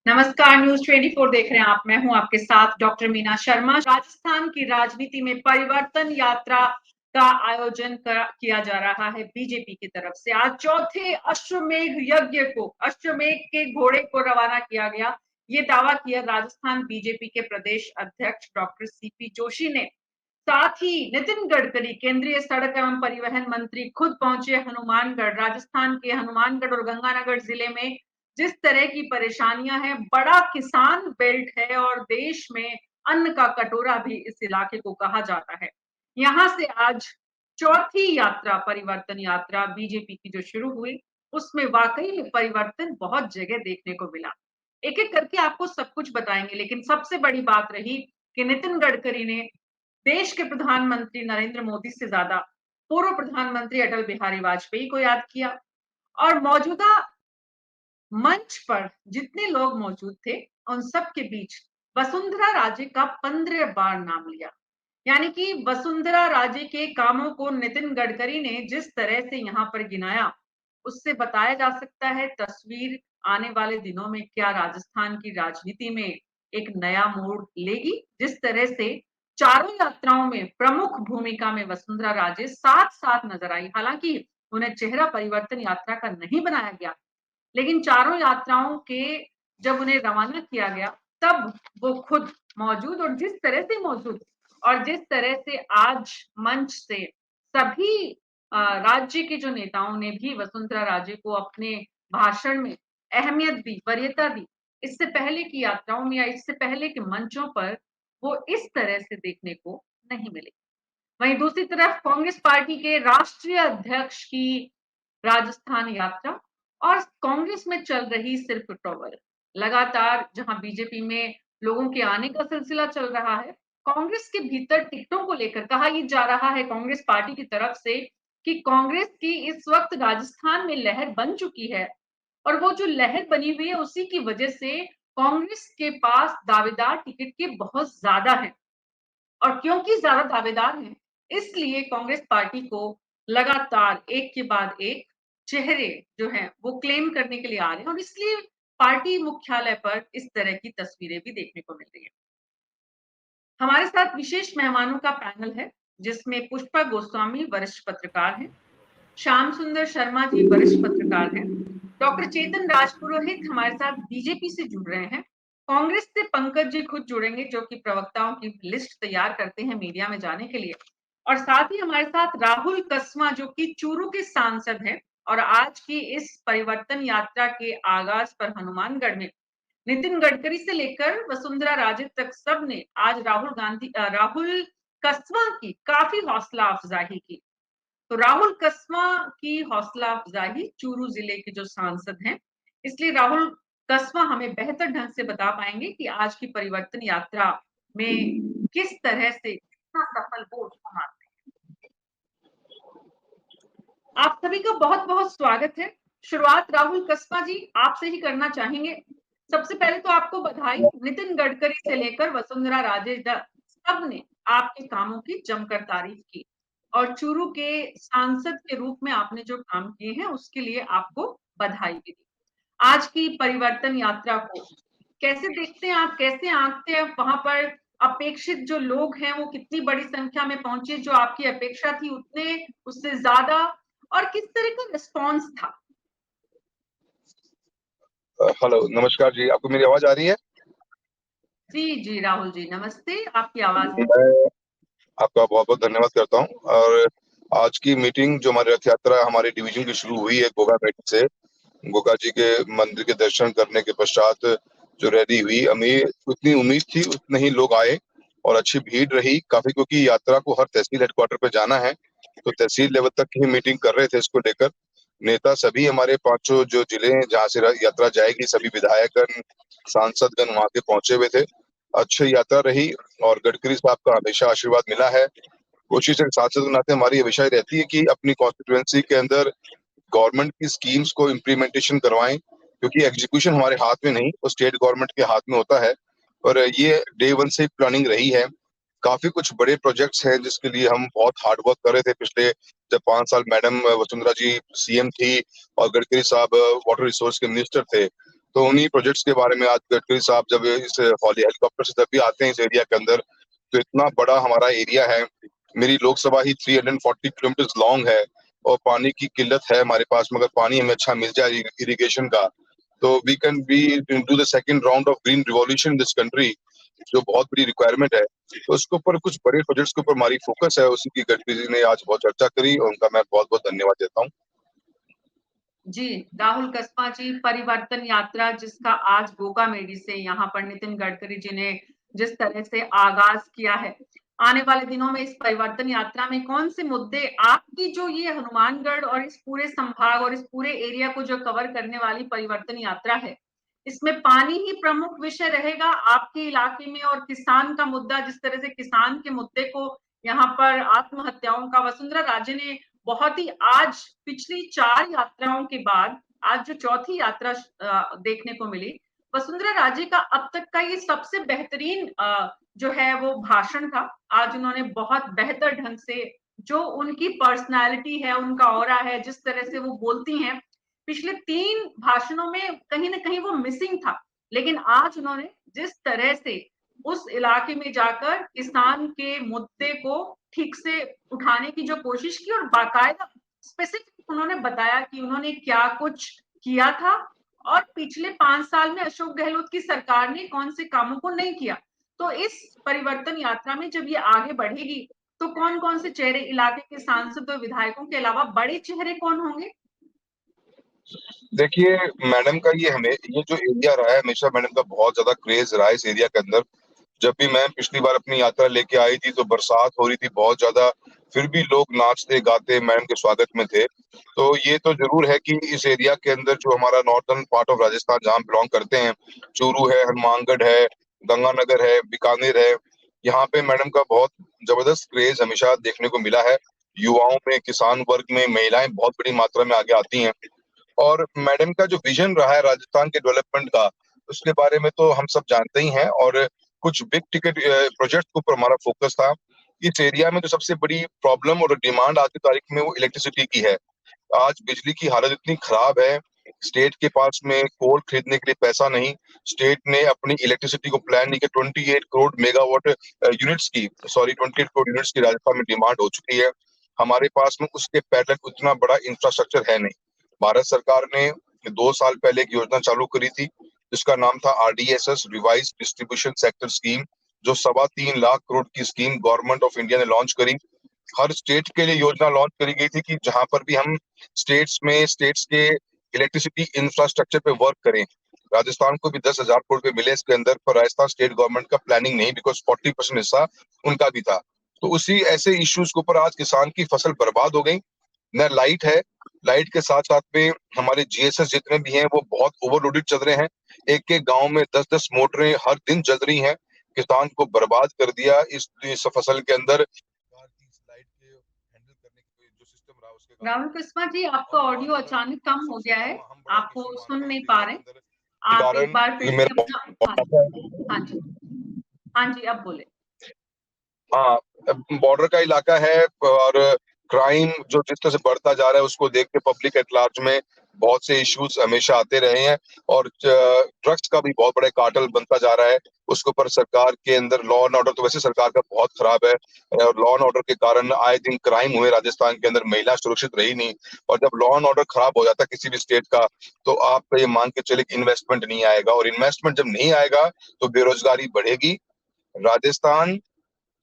नमस्कार, न्यूज़ 24 देख रहे हैं आप। मैं हूं आपके साथ डॉक्टर मीना शर्मा। राजस्थान की राजनीति में परिवर्तन यात्रा का आयोजन किया जा रहा है बीजेपी की तरफ से। आज चौथे अश्वमेध यज्ञ को, अश्वमेध के घोड़े को रवाना किया गया। ये दावा किया राजस्थान बीजेपी के प्रदेश अध्यक्ष डॉक्टर सीपी जोशी ने। साथ ही नितिन गडकरी, केंद्रीय सड़क एवं परिवहन मंत्री, खुद पहुंचे हनुमानगढ़। राजस्थान के हनुमानगढ़ और गंगानगर जिले में जिस तरह की परेशानियां हैं, बड़ा किसान बेल्ट है और देश में अन्न का कटोरा भी इस इलाके को कहा जाता है। यहां से आज चौथी यात्रा, परिवर्तन यात्रा बीजेपी की जो शुरू हुई, उसमें वाकई में परिवर्तन बहुत जगह देखने को मिला। एक एक करके आपको सब कुछ बताएंगे, लेकिन सबसे बड़ी बात रही कि नितिन गडकरी ने देश के प्रधानमंत्री नरेंद्र मोदी से ज्यादा पूर्व प्रधानमंत्री अटल बिहारी वाजपेयी को याद किया। और मौजूदा मंच पर जितने लोग मौजूद थे, उन सब के बीच वसुंधरा राजे का 15 बार नाम लिया। यानी कि वसुंधरा राजे के कामों को नितिन गडकरी ने जिस तरह से यहाँ पर गिनाया, उससे बताया जा सकता है तस्वीर आने वाले दिनों में क्या राजस्थान की राजनीति में एक नया मोड़ लेगी। जिस तरह से चारों यात्राओं में प्रमुख भूमिका में वसुंधरा राजे साथ साथ नजर आई। हालांकि उन्हें चेहरा परिवर्तन यात्रा का नहीं बनाया गया, लेकिन चारों यात्राओं के जब उन्हें रवाना किया गया, तब वो खुद मौजूद, और जिस तरह से मौजूद और जिस तरह से आज मंच से सभी राज्य के जो नेताओं ने भी वसुंधरा राजे को अपने भाषण में अहमियत दी, वरीयता दी। इससे पहले की यात्राओं में या इससे पहले के मंचों पर वो इस तरह से देखने को नहीं मिले। वहीं दूसरी तरफ कांग्रेस पार्टी के राष्ट्रीय अध्यक्ष की राजस्थान यात्रा और कांग्रेस में चल रही सिर्फ टॉवर, लगातार जहां बीजेपी में लोगों के आने का सिलसिला चल रहा है, कांग्रेस के भीतर टिकटों को लेकर कहा यह जा रहा है कांग्रेस पार्टी की तरफ से कि कांग्रेस की इस वक्त राजस्थान में लहर बन चुकी है, और वो जो लहर बनी हुई है उसी की वजह से कांग्रेस के पास दावेदार टिकट के बहुत ज्यादा हैं। और क्योंकि ज्यादा दावेदार हैं, इसलिए कांग्रेस पार्टी को लगातार एक के बाद एक चेहरे जो हैं वो क्लेम करने के लिए आ रहे हैं, और इसलिए पार्टी मुख्यालय पर इस तरह की तस्वीरें भी देखने को मिल रही है। हमारे साथ विशेष मेहमानों का पैनल है, जिसमें पुष्पा गोस्वामी वरिष्ठ पत्रकार हैं, श्याम सुंदर शर्मा जी वरिष्ठ पत्रकार हैं, डॉक्टर चेतन राजपुरोहित हमारे साथ बीजेपी से जुड़ रहे हैं, कांग्रेस से पंकज जी खुद जुड़ेंगे जो कि प्रवक्ताओं की लिस्ट तैयार करते हैं मीडिया में जाने के लिए, और साथ ही हमारे साथ राहुल कस्वां जो कि चूरू के सांसद हैं और आज की इस परिवर्तन यात्रा के आगाज पर हनुमानगढ़ में नितिन गडकरी से लेकर वसुंधरा राजे तक सबने आज राहुल कस्वां की काफी हौसला अफजाई की। तो राहुल कस्वां की हौसला अफजाई चूरू जिले के जो सांसद हैं, इसलिए राहुल कस्वां हमें बेहतर ढंग से बता पाएंगे कि आज की परिवर्तन यात्रा में किस तरह से कितना सफल वो उसको मानते हैं। आप सभी का बहुत बहुत स्वागत है। शुरुआत राहुल कस्वां जी आपसे ही करना चाहेंगे। सबसे पहले तो आपको बधाई। नितिन गडकरी से लेकर वसुंधरा राजे तक सबने आपके कामों की जमकर तारीफ की, और चूरू के सांसद के रूप में आपने जो काम किए हैं उसके लिए आपको बधाई भी दी। आज की परिवर्तन यात्रा को कैसे देखते हैं आप, कैसे आंकते हैं? वहां पर अपेक्षित जो लोग हैं वो कितनी बड़ी संख्या में पहुंचे, जो आपकी अपेक्षा थी उतने, उससे ज्यादा, और किस तरह का रिस्पॉन्स था? हेलो, नमस्कार जी। आपको मेरी आवाज आ रही है? जी जी राहुल जी, नमस्ते, आपकी आवाज है। मैं आपका बहुत बहुत धन्यवाद करता हूँ। और आज की मीटिंग जो हमारी रथ यात्रा हमारे डिवीजन की शुरू हुई है गोगा मेट से, गोगा जी के मंदिर के दर्शन करने के पश्चात जो रैली हुई, हमें उतनी उम्मीद थी उतने ही लोग आए और अच्छी भीड़ रही काफी, क्योंकि यात्रा को हर तहसील हेडक्वार्टर पे जाना है, तो तहसील लेवल तक की मीटिंग कर रहे थे इसको लेकर। नेता सभी हमारे पांचों जो जिले हैं जहाँ से यात्रा जाएगी, सभी विधायकगण, सांसदगण वहां के पहुंचे हुए थे। अच्छी यात्रा रही और गडकरी साहब का हमेशा आशीर्वाद मिला है। कोशिश एक सांसद के नाते हमारी हमेशा रहती है कि अपनी कॉन्स्टिट्यूएंसी के अंदर गवर्नमेंट की स्कीम्स को इम्प्लीमेंटेशन करवाएं, क्योंकि एग्जीक्यूशन हमारे हाथ में नहीं, वो स्टेट गवर्नमेंट के हाथ में होता है। और ये डे वन से प्लानिंग रही है। काफी कुछ बड़े प्रोजेक्ट्स हैं जिसके लिए हम बहुत हार्ड वर्क कर रहे थे पिछले जब 5 साल मैडम वसुंधरा जी सीएम थी और गडकरी साहब वाटर रिसोर्स के मिनिस्टर थे। तो उन्हीं प्रोजेक्ट्स के बारे में आज गडकरी साहब जब इस हेलीकॉप्टर से जब भी आते हैं इस एरिया के अंदर, तो इतना बड़ा हमारा एरिया है, मेरी लोकसभा ही 340 किलोमीटर लॉन्ग है और पानी की किल्लत है हमारे पास, मगर पानी हमें अच्छा मिल जाए इरिगेशन का, तो we can be do the second round of green revolution in this country, जो बहुत बड़ी रिक्वायरमेंट है। तो उसके ऊपर कुछ बड़े प्रोजेक्ट्स के ऊपर हमारी फोकस है, उसी की गडकरी जी ने आज बहुत चर्चा करी और उनका मैं बहुत बहुत धन्यवाद देता हूँ। जी, राहुल कस्बा जी, परिवर्तन यात्रा जिसका आज गोगामेडी से यहाँ पर नितिन गडकरी जी ने जिस तरह से आगाज किया है, आने वाले दिनों में इस परिवर्तन यात्रा में कौन से मुद्दे आपकी जो ये हनुमानगढ़ और इस पूरे संभाग और इस पूरे एरिया को जो कवर करने वाली परिवर्तन यात्रा है, इसमें पानी ही प्रमुख विषय रहेगा आपके इलाके में, और किसान का मुद्दा, जिस तरह से किसान के मुद्दे को यहाँ पर आत्महत्याओं का वसुंधरा राजे ने बहुत ही, आज पिछली 4 यात्राओं के बाद आज जो चौथी यात्रा देखने को मिली, वसुंधरा राजे का अब तक का ये सबसे बेहतरीन जो है वो भाषण था। आज उन्होंने बहुत बेहतर ढंग से, जो उनकी पर्सनालिटी है, उनका ऑरा है, जिस तरह से वो बोलती हैं, पिछले 3 भाषणों में कहीं ना कहीं वो मिसिंग था, लेकिन आज उन्होंने जिस तरह से उस इलाके में जाकर किसान के मुद्दे को ठीक से उठाने की जो कोशिश की, और बाकायदा स्पेसिफिक उन्होंने बताया कि उन्होंने क्या कुछ किया था और पिछले 5 साल में अशोक गहलोत की सरकार ने कौन से कामों को नहीं किया। तो इस परिवर्तन यात्रा में जब ये आगे बढ़ेगी, तो कौन कौन से चेहरे, इलाके के सांसद और विधायकों के अलावा बड़े चेहरे कौन होंगे? देखिए, मैडम का ये जो एरिया रहा है, हमेशा मैडम का बहुत ज्यादा क्रेज रहा है इस एरिया के अंदर। जब भी मैं पिछली बार अपनी यात्रा लेके आई थी तो बरसात हो रही थी बहुत ज्यादा, फिर भी लोग नाचते गाते मैडम के स्वागत में थे। तो ये तो जरूर है कि इस एरिया के अंदर जो हमारा नॉर्दर्न पार्ट ऑफ राजस्थान जहाँ बिलोंग करते हैं, चूरू है, हनुमानगढ़ है, गंगानगर है, बीकानेर है, यहाँ पे मैडम का बहुत जबरदस्त क्रेज हमेशा देखने को मिला है। युवाओं में, किसान वर्ग में, महिलाएं बहुत बड़ी मात्रा में आगे आती हैं। और मैडम का जो विजन रहा है राजस्थान के डेवलपमेंट का, उसके बारे में तो हम सब जानते ही हैं। और कुछ बिग टिकट प्रोजेक्ट के ऊपर हमारा फोकस था। इस एरिया में जो सबसे बड़ी प्रॉब्लम और डिमांड आज की तारीख में वो इलेक्ट्रिसिटी की है। आज बिजली की हालत इतनी खराब है, स्टेट के पास में कोल खरीदने के लिए पैसा नहीं। स्टेट ने अपनी इलेक्ट्रिसिटी को प्लान नहीं किया। 28 करोड़ मेगावाट यूनिट्स की, सॉरी 28 करोड़ यूनिट्स की राजस्थान में डिमांड हो चुकी है। हमारे पास में उसके पैरेलल उतना बड़ा इंफ्रास्ट्रक्चर है नहीं। भारत सरकार ने 2 साल पहले एक योजना चालू करी थी जिसका नाम था RDSS, revise distribution sector scheme, जो 3.25 लाख करोड़ की स्कीम गवर्नमेंट ऑफ इंडिया ने लॉन्च करी। हर स्टेट के लिए योजना लॉन्च करी गई थी कि जहां पर भी हम स्टेट्स के इलेक्ट्रिसिटी इंफ्रास्ट्रक्चर पे वर्क करें। राजस्थान को भी 10,000 करोड़ रुपए मिले इसके अंदर, पर राजस्थान स्टेट गवर्नमेंट का प्लानिंग नहीं, बिकॉज 40% हिस्सा उनका भी था। तो उसी ऐसे इश्यूज के ऊपर आज किसान की फसल बर्बाद हो गई। न लाइट है, लाइट के साथ साथ में हमारे GSS जितने भी हैं वो बहुत ओवरलोडेड चल रहे हैं। एक एक गांव में 10-10 मोटरें हर दिन जल रही हैं। किसान को बर्बाद कर दिया इस फसल के अंदर। लाइट के हैंडल करने के जो सिस्टम रहा उसके कारण। राहुल कस्बा जी, आपका और ऑडियो अचानक कम हो गया है, हम बड़ा आपको कृषि सुन महानगरीय नहीं एरिया पा के रहे। अंदर के आप एक कारण बार फिर ये से मेरा अपना, हाँ जी, हाँ जी, अब बोले। हाँ, बॉर्डर का इलाका है और क्राइम जो जिस तरह से बढ़ता जा रहा है उसको देख के पब्लिक एट लार्ज में बहुत से इश्यूज हमेशा आते रहे हैं। और ड्रग्स का भी बहुत बड़ा कार्टेल बनता जा रहा है। उसके ऊपर सरकार के अंदर लॉ एंड ऑर्डर तो वैसे सरकार का बहुत खराब है, और लॉ एंड ऑर्डर के कारण आए दिन क्राइम हुए राजस्थान के अंदर, महिला सुरक्षित रही नहीं। और जब लॉ एंड ऑर्डर खराब हो जाता है किसी भी स्टेट का, तो आप ये मान के चले कि इन्वेस्टमेंट नहीं आएगा, और इन्वेस्टमेंट जब नहीं आएगा तो बेरोजगारी बढ़ेगी। राजस्थान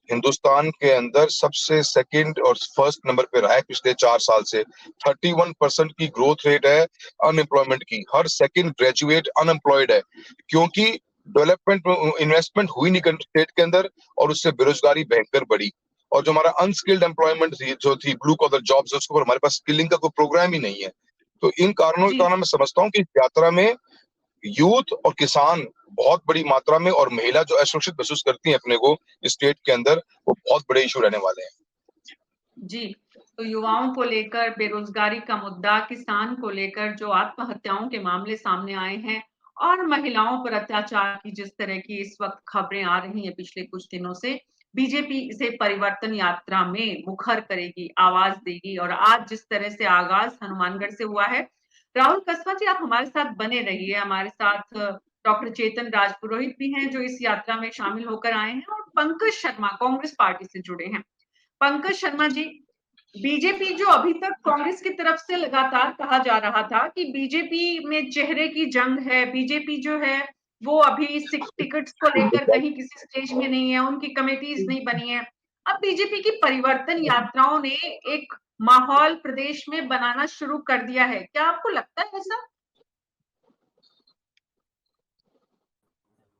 हिंदुस्तान के अंदर सबसे सेकंड और फर्स्ट नंबर पे रहा है पिछले 4 साल से। 31% की ग्रोथ रेट है अनएम्प्लॉयमेंट की। हर सेकंड ग्रेजुएट अनएम्प्लॉयड है, क्योंकि डेवलपमेंट इन्वेस्टमेंट हुई नहीं स्टेट के अंदर, और उससे बेरोजगारी भयंकर बढ़ी। और जो हमारा अनस्किल्ड एम्प्लॉयमेंट जो थी, ब्लू कॉलर जॉब्स, उसके ऊपर हमारे पास स्किलिंग का कोई प्रोग्राम ही नहीं है। तो इन कारणों के जी, कारण मैं समझता हूँ कि इस यात्रा में यूथ और किसान बहुत बड़ी मात्रा में, और महिला जो असुरक्षित महसूस करती हैं अपने को स्टेट के अंदर, वो बहुत बड़े इशू रहने वाले हैं। जी। तो युवाओं को लेकर बेरोजगारी का मुद्दा, किसान को लेकर जो आत्महत्याओं के मामले सामने आए हैं, और महिलाओं पर अत्याचार की जिस तरह की इस वक्त खबरें आ रही हैं पिछले कुछ दिनों से, बीजेपी इसे परिवर्तन यात्रा में मुखर करेगी, आवाज देगी। और आज जिस तरह से आगाज हनुमानगढ़ से हुआ है, राहुल कसवा जी, आप हमारे साथ बने रहिए। हमारे साथ डॉक्टर चेतन राजपुरोहित भी हैं जो इस यात्रा में शामिल होकर आए हैं, और पंकज शर्मा कांग्रेस पार्टी से जुड़े हैं। पंकज शर्मा जी, बीजेपी जो अभी तक कांग्रेस की तरफ से लगातार कहा जा रहा था कि बीजेपी में चेहरे की जंग है, बीजेपी जो है वो अभी टिकट्स को लेकर कहीं किसी स्टेज में नहीं है, उनकी कमेटीज नहीं बनी है। अब बीजेपी की परिवर्तन यात्राओं ने एक माहौल प्रदेश में बनाना शुरू कर दिया है, क्या आपको लगता है ऐसा?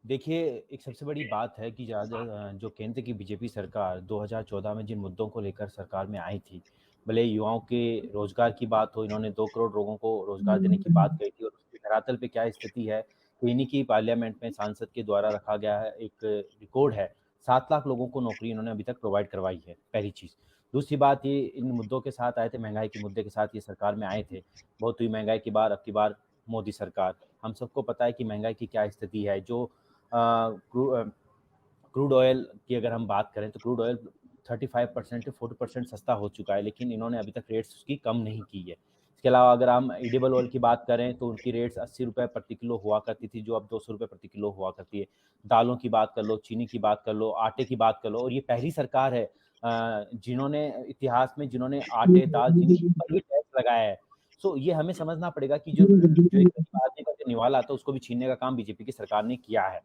देखिए, एक सबसे बड़ी बात है कि जो केंद्र की बीजेपी सरकार 2014 में जिन मुद्दों को लेकर सरकार में आई थी, भले युवाओं के रोजगार की बात हो, इन्होंने 2 करोड़ लोगों को रोजगार देने की बात कही थी और उसके धरातल पे क्या स्थिति है, तो इन्हीं की पार्लियामेंट में सांसद के द्वारा रखा गया है एक रिकॉर्ड है, 7 लाख लोगों को नौकरी इन्होंने अभी तक प्रोवाइड करवाई है, पहली चीज़। दूसरी बात ये इन मुद्दों के साथ आए थे, महँगाई के मुद्दे के साथ ये सरकार में आए थे। बहुत हुई महँगाई की बार, अब की बार मोदी सरकार। हम सबको पता है कि महँगाई की क्या स्थिति है, जो क्रूड ऑयल की अगर हम बात करें तो क्रूड ऑयल 35% से 40% सस्ता हो चुका है, लेकिन इन्होंने अभी तक रेट्स उसकी कम नहीं की है। इसके अलावा अगर हम एडिबल ऑयल की बात करें तो उनकी रेट्स 80 रुपये प्रति किलो हुआ करती थी, जो अब 200 रुपये प्रति किलो हुआ करती है। दालों की बात कर लो, चीनी की बात कर लो, आटे की बात कर लो, और ये पहली सरकार है जिन्होंने इतिहास में जिन्होंने आटे, दाल, चीनी पर भी टैक्स लगाया है। सो ये हमें समझना पड़ेगा कि जो जो एक गरीब आदमी का जो निवाला था उसको भी छीनने का काम बीजेपी की सरकार ने किया है।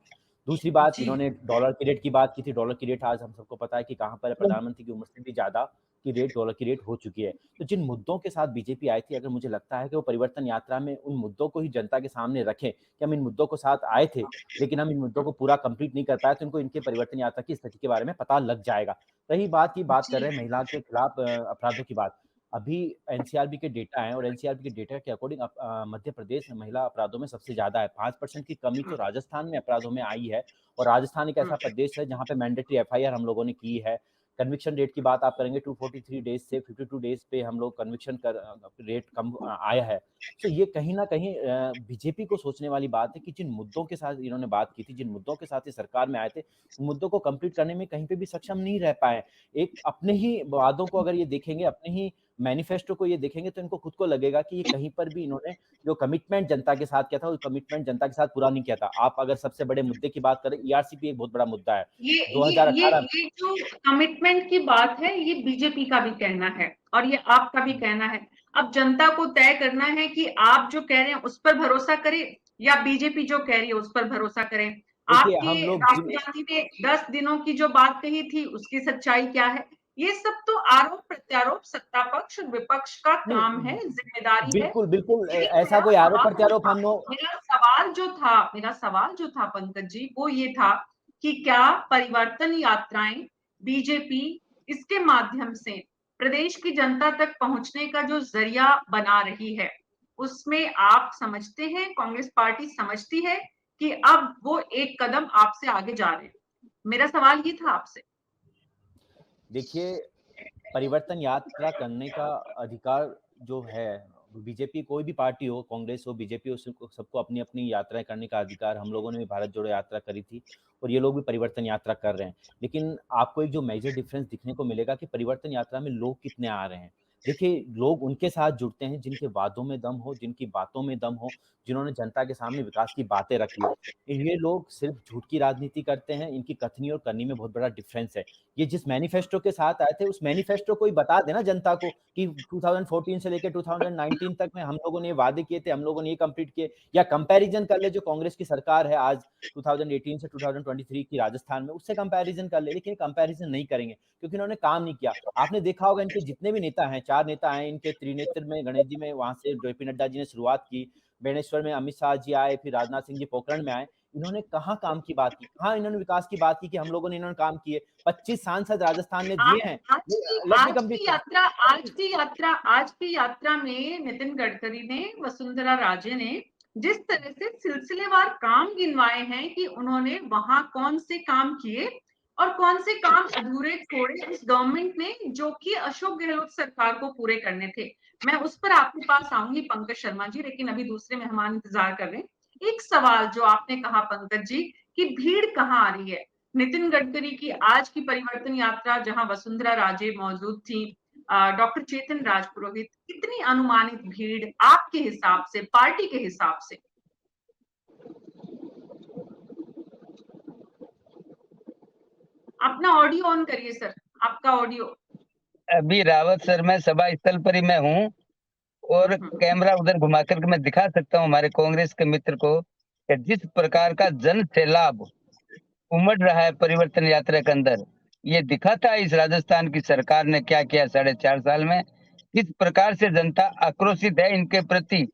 दूसरी बात, जी, इन्होंने डॉलर की रेट की बात की थी। डॉलर की रेट आज हम सबको पता है कि कहाँ पर है, प्रधानमंत्री की उम्र से भी ज़्यादा की रेट डॉलर की रेट हो चुकी है। तो जिन मुद्दों के साथ बीजेपी आई थी, अगर मुझे लगता है कि वो परिवर्तन यात्रा में उन मुद्दों को ही जनता के सामने रखें कि हम इन मुद्दों को साथ आए थे, लेकिन हम इन मुद्दों को पूरा कंप्लीट नहीं कर पाए, तो इनको इनके परिवर्तन यात्रा की स्थिति के बारे में पता लग जाएगा। रही बात की बात कर जी, रहे हैं महिला के खिलाफ अपराधों की बात। अभी एनसीआरबी के डेटा हैं और एनसीआरबी के डेटा के अकॉर्डिंग मध्य प्रदेश में महिला अपराधों में सबसे ज़्यादा है। 5% की कमी तो राजस्थान में अपराधों में आई है, और राजस्थान एक ऐसा प्रदेश है जहाँ पे मैंडेटरी एफआईआर हम लोगों ने की है। कन्विक्शन रेट की बात आप करेंगे, 243 डेज से 52 डेज पे हम लोग कन्विक्शन कर रेट कम आया है। तो ये कहीं न कहीं बीजेपी को सोचने वाली बात है कि जिन मुद्दों के साथ इन्होंने बात की थी, जिन मुद्दों के साथ ये सरकार में आए थे, उन मुद्दों को कंप्लीट करने में कहीं पे भी सक्षम नहीं रह पाए। एक अपने ही वादों को अगर ये देखेंगे, अपने ही मैनिफेस्टो को ये देखेंगे, तो इनको खुद को लगेगा कि ये कहीं पर भी इन्होंने जो कमिटमेंट जनता के साथ किया था, वो कमिटमेंट जनता के साथ पूरा नहीं किया था। आप अगर सबसे बड़े मुद्दे की बात करें, ईआरसीपी एक बहुत बड़ा मुद्दा है। ये ये ये 2018 ये जो कमिटमेंट की बात है, ये बीजेपी का भी कहना है और ये आपका भी कहना है। अब जनता को तय करना है कि आप जो कह रहे हैं उस पर भरोसा करें या बीजेपी जो कह रही है उस पर भरोसा करें। देखिए, आपके हम लोग राहुल गांधी ने 10 दिनों की जो बात कही थी उसकी सच्चाई क्या है? ये सब तो आरोप प्रत्यारोप सत्ता पक्ष और विपक्ष का काम नहीं, है, जिम्मेदारी है। बिल्कुल, बिल्कुल लेकिन ऐसा कोई आरोप प्रत्यारोप हम लोग मेरा सवाल जो था पंकज जी, वो ये था कि क्या परिवर्तन यात्राएं बीजेपी इसके माध्यम से प्रदेश की जनता तक पहुंचने का जो जरिया बना रही है, उसमें आप समझते हैं, कांग्रेस पार्टी समझती है कि अब वो एक कदम आपसे आगे जा रहे हैं? मेरा सवाल ये था आपसे। देखिए, परिवर्तन यात्रा करने का अधिकार जो है, बीजेपी कोई भी पार्टी हो, कांग्रेस हो, बीजेपी हो, सबको अपनी-अपनी यात्राएँ करने का अधिकार। हम लोगों ने भी भारत जोड़ो यात्रा करी थी और ये लोग भी परिवर्तन यात्रा कर रहे हैं। लेकिन आपको एक जो मेजर डिफरेंस दिखने को मिलेगा कि परिवर्तन यात्रा में लोग कितने आ रहे हैं। देखिए, लोग उनके साथ जुड़ते हैं जिनके वादों में दम हो, जिनकी बातों में दम हो, जिन्होंने जनता के सामने विकास की बातें रखी। ये लोग सिर्फ झूठ की राजनीति करते हैं, इनकी कथनी और करनी में बहुत बड़ा डिफरेंस है। ये जिस मैनिफेस्टो के साथ आए थे, उस मैनिफेस्टो को ही बता देना जनता को कि 2014 से लेके 2019 तक में हम लोगों ने ये वादे किए थे, हम लोगों ने ये कंप्लीट किए, या कंपैरिजन कर ले जो कांग्रेस की सरकार है आज 2018 से 2023 की राजस्थान में, उससे कंपैरिजन कर ले। लेकिन कंपैरिजन नहीं करेंगे क्योंकि इन्होंने काम नहीं किया। आपने देखा होगा इनके जितने भी नेता हैं, 4 नेता हैं इनके, त्रिनेत्र में गणेश जी में, वहाँ से जेपी नड्डा जी ने शुरुआत की, बेणेश्वर में अमित शाह जी आए, फिर राजनाथ सिंह जी पोखरण में आए। इन्होंने कहाँ काम की बात की, कहाँ इन्होंने विकास की बात की कि हम लोगों ने इन्होंने काम किए। 25 सांसद राजस्थान ने दिए आज हैं। आज की लेट मी आज कंप्लीट। की यात्रा आज की यात्रा में नितिन गडकरी ने, वसुंधरा राजे ने जिस तरह से सिलसिलेवार काम गिनवाए हैं कि उन्होंने वहां कौन से काम किए और कौन से काम अधूरे छोड़े इस गवर्नमेंट ने, जो कि अशोक गहलोत सरकार को पूरे करने थे। मैं उस पर आपके पास आऊंगी पंकज शर्मा जी, लेकिन अभी दूसरे मेहमान इंतजार कर रहे हैं। एक सवाल जो आपने कहा पंकज जी कि भीड़ कहाँ आ रही है, नितिन गडकरी की आज की परिवर्तन यात्रा जहां वसुंधरा राजे मौजूद थी, डॉक्टर चेतन राजपुरोहित, कितनी अनुमानित भीड़ आपके हिसाब से, पार्टी के हिसाब से? अपना ऑडियो ऑन करिए सर, आपका ऑडियो। अभी रावत सर मैं सभा स्थल पर ही मैं हूँ और कैमरा उधर घुमा करके मैं दिखा सकता हूँ हमारे कांग्रेस के मित्र को कि जिस प्रकार का जन सैलाब उमड़ रहा है परिवर्तन यात्रा के अंदर, ये दिखाता है इस राजस्थान की सरकार ने क्या किया 4.5 साल में, किस प्रकार से जनता आक्रोशित है इनके प्रति।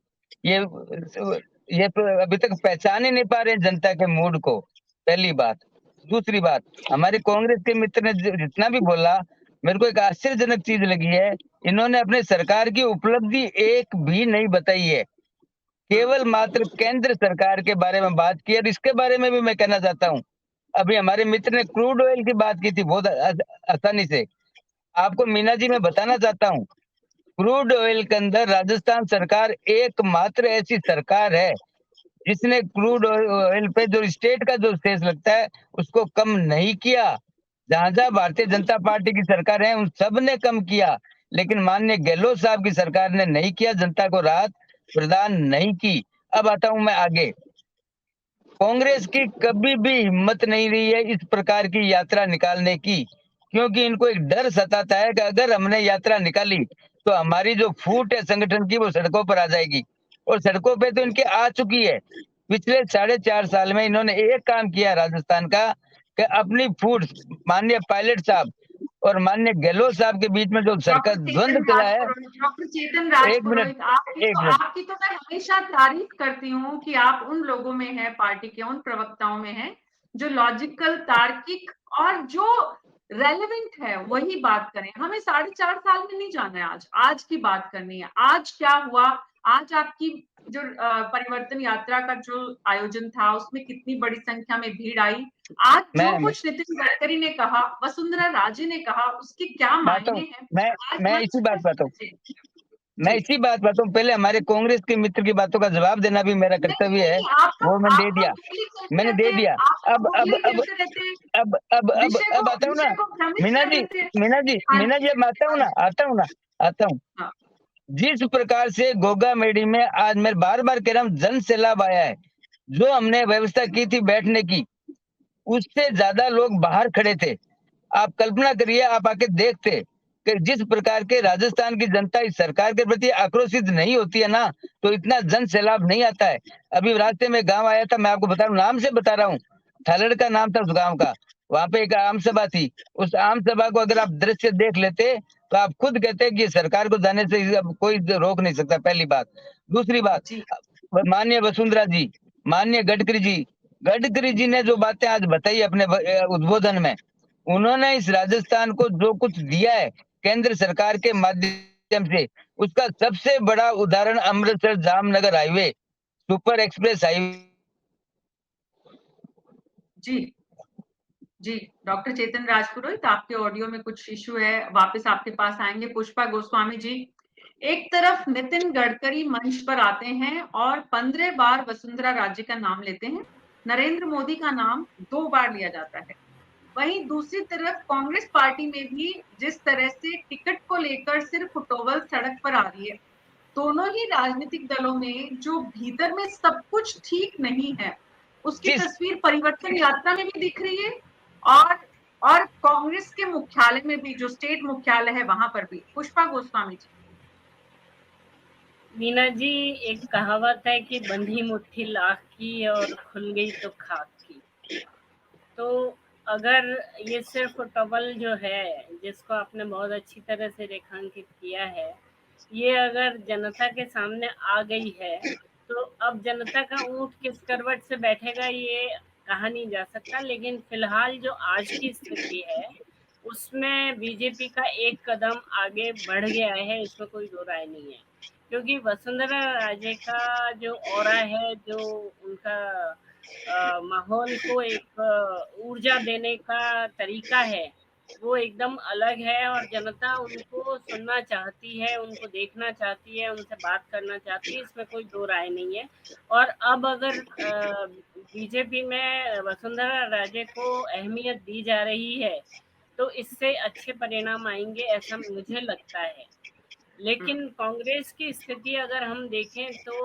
ये अभी तक पहचान ही नहीं पा रहे जनता के मूड को, पहली बात। दूसरी बात, हमारे कांग्रेस के मित्र ने जितना भी बोला, मेरे को एक आश्चर्यजनक चीज लगी है, इन्होंने अपने सरकार की उपलब्धि एक भी नहीं बताई है, केवल मात्र केंद्र सरकार के बारे में बात की। और इसके बारे में भी मैं कहना चाहता हूँ, अभी हमारे मित्र ने क्रूड ऑयल की बात की थी बहुत आसानी से। आपको मीना जी मैं बताना चाहता हूँ, क्रूड ऑयल के अंदर राजस्थान सरकार एकमात्र ऐसी सरकार है जिसने क्रूड ऑयल पे जो स्टेट का जो सेस लगता है उसको कम नहीं किया। जहां जहां भारतीय जनता पार्टी की सरकार है उन सब ने कम किया, लेकिन माननीय गहलोत साहब की सरकार ने नहीं किया, जनता को राहत प्रदान नहीं की। अब आता हूं मैं आगे। कांग्रेस की कभी भी हिम्मत नहीं रही है इस प्रकार की यात्रा निकालने की, क्योंकि इनको एक डर सताता है कि अगर हमने यात्रा निकाली तो हमारी जो फूट है संगठन की वो सड़कों पर आ जाएगी, और सड़कों पे तो इनके आ चुकी है। पिछले 4.5 साल में इन्होंने एक काम किया राजस्थान का कि अपनी फूट माननीय पायलट साहब और माननीय गहलोत साहब के बीच में जो सरकार द्वंद्व चला है। डॉक्टर चेतन एक मिनट, राजपुरोहित, आपकी तो मैं हमेशा तारीफ करती हूँ कि आप उन लोगों में हैं, पार्टी के उन प्रवक्ताओं में हैं जो लॉजिकल, तार्किक और जो रेलेवेंट है वही बात करें। हमें 4.5 साल में नहीं जाना है, आज की बात करनी है। आज क्या हुआ, आज आपकी जो परिवर्तन यात्रा का जो आयोजन था उसमें कितनी बड़ी संख्या में भीड़ आई, आज जो कुछ नितिन गडकरी ने कहा, वसुंधरा राजे ने कहा, उसके क्या मायने हैं? मैं इसी बात बताऊं, मैं इसी बात बताऊं, पहले हमारे कांग्रेस के मित्र की बातों का जवाब देना भी मेरा कर्तव्य है, वो मैंने दे दिया, मैंने दे दिया। अब आता हूँ ना मीना जी, अब आता हूँ। जिस प्रकार से गोगा मेडी में आज मैं बार बार कह रहा हूँ जन सैलाब आया है, जो हमने व्यवस्था की थी बैठने की उससे ज्यादा लोग बाहर खड़े थे। आप कल्पना करिए, आप आके देखते कि जिस प्रकार के राजस्थान की जनता इस सरकार के प्रति आक्रोशित नहीं होती है ना, तो इतना जन सैलाब नहीं आता है। अभी रास्ते में गांव आया था, मैं आपको बता रहा हूँ, नाम से बता रहा हूँ, थालड़ का नाम था उस गांव का। वहां पे एक आम सभा थी, उस आम सभा को अगर आप दृश्य देख लेते तो आप खुद कहते कि सरकार को जाने से कोई रोक नहीं सकता, पहली बात। दूसरी बात, माननीय वसुंधरा जी, माननीय गडकरी जी ने जो बातें आज बताई अपने उद्बोधन में, उन्होंने इस राजस्थान को जो कुछ दिया है केंद्र सरकार के माध्यम से, उसका सबसे बड़ा उदाहरण Amritsar Jamnagar highway, super express highway. जी, डॉक्टर चेतन राजपुरोहित, आपके ऑडियो में कुछ इश्यू है, वापस आपके पास आएंगे। पुष्पा गोस्वामी जी, एक तरफ नितिन गडकरी मंच पर आते हैं और 15 बार वसुंधरा राजे का नाम लेते हैं, नरेंद्र मोदी का नाम 2 बार लिया जाता है। वहीं दूसरी तरफ कांग्रेस पार्टी में भी जिस तरह से टिकट को लेकर सिर्फ टोवल सड़क पर आ रही है, दोनों ही राजनीतिक दलों में जो भीतर में सब कुछ ठीक नहीं है, उसकी तस्वीर परिवर्तन यात्रा में भी दिख रही है और कांग्रेस के मुख्यालय में भी, जो स्टेट मुख्यालय है वहां पर भी। पुष्पा गोस्वामी जी। मीना जी, एक कहावत है कि बंधी मुट्ठी लाख की और खुल गई तो खाक की। तो अगर ये सिर्फ टवल जो है, जिसको आपने बहुत अच्छी तरह से रेखांकित किया है, ये अगर जनता के सामने आ गई है, तो अब जनता का ऊंट किस करवट से बैठेगा ये कहा नहीं जा सकता। लेकिन फिलहाल जो आज की स्थिति है उसमें बीजेपी का एक कदम आगे बढ़ गया है, इसमें कोई दो राय नहीं है। क्योंकि वसुंधरा राजे का जो ऑरा है, जो उनका माहौल को एक ऊर्जा देने का तरीका है, वो एकदम अलग है और जनता उनको सुनना चाहती है, उनको देखना चाहती है, उनसे बात करना चाहती है, इसमें कोई दो राय नहीं है। और अब अगर बीजेपी में वसुंधरा राजे को अहमियत दी जा रही है, तो इससे अच्छे परिणाम आएंगे ऐसा मुझे लगता है। लेकिन कांग्रेस की स्थिति अगर हम देखें तो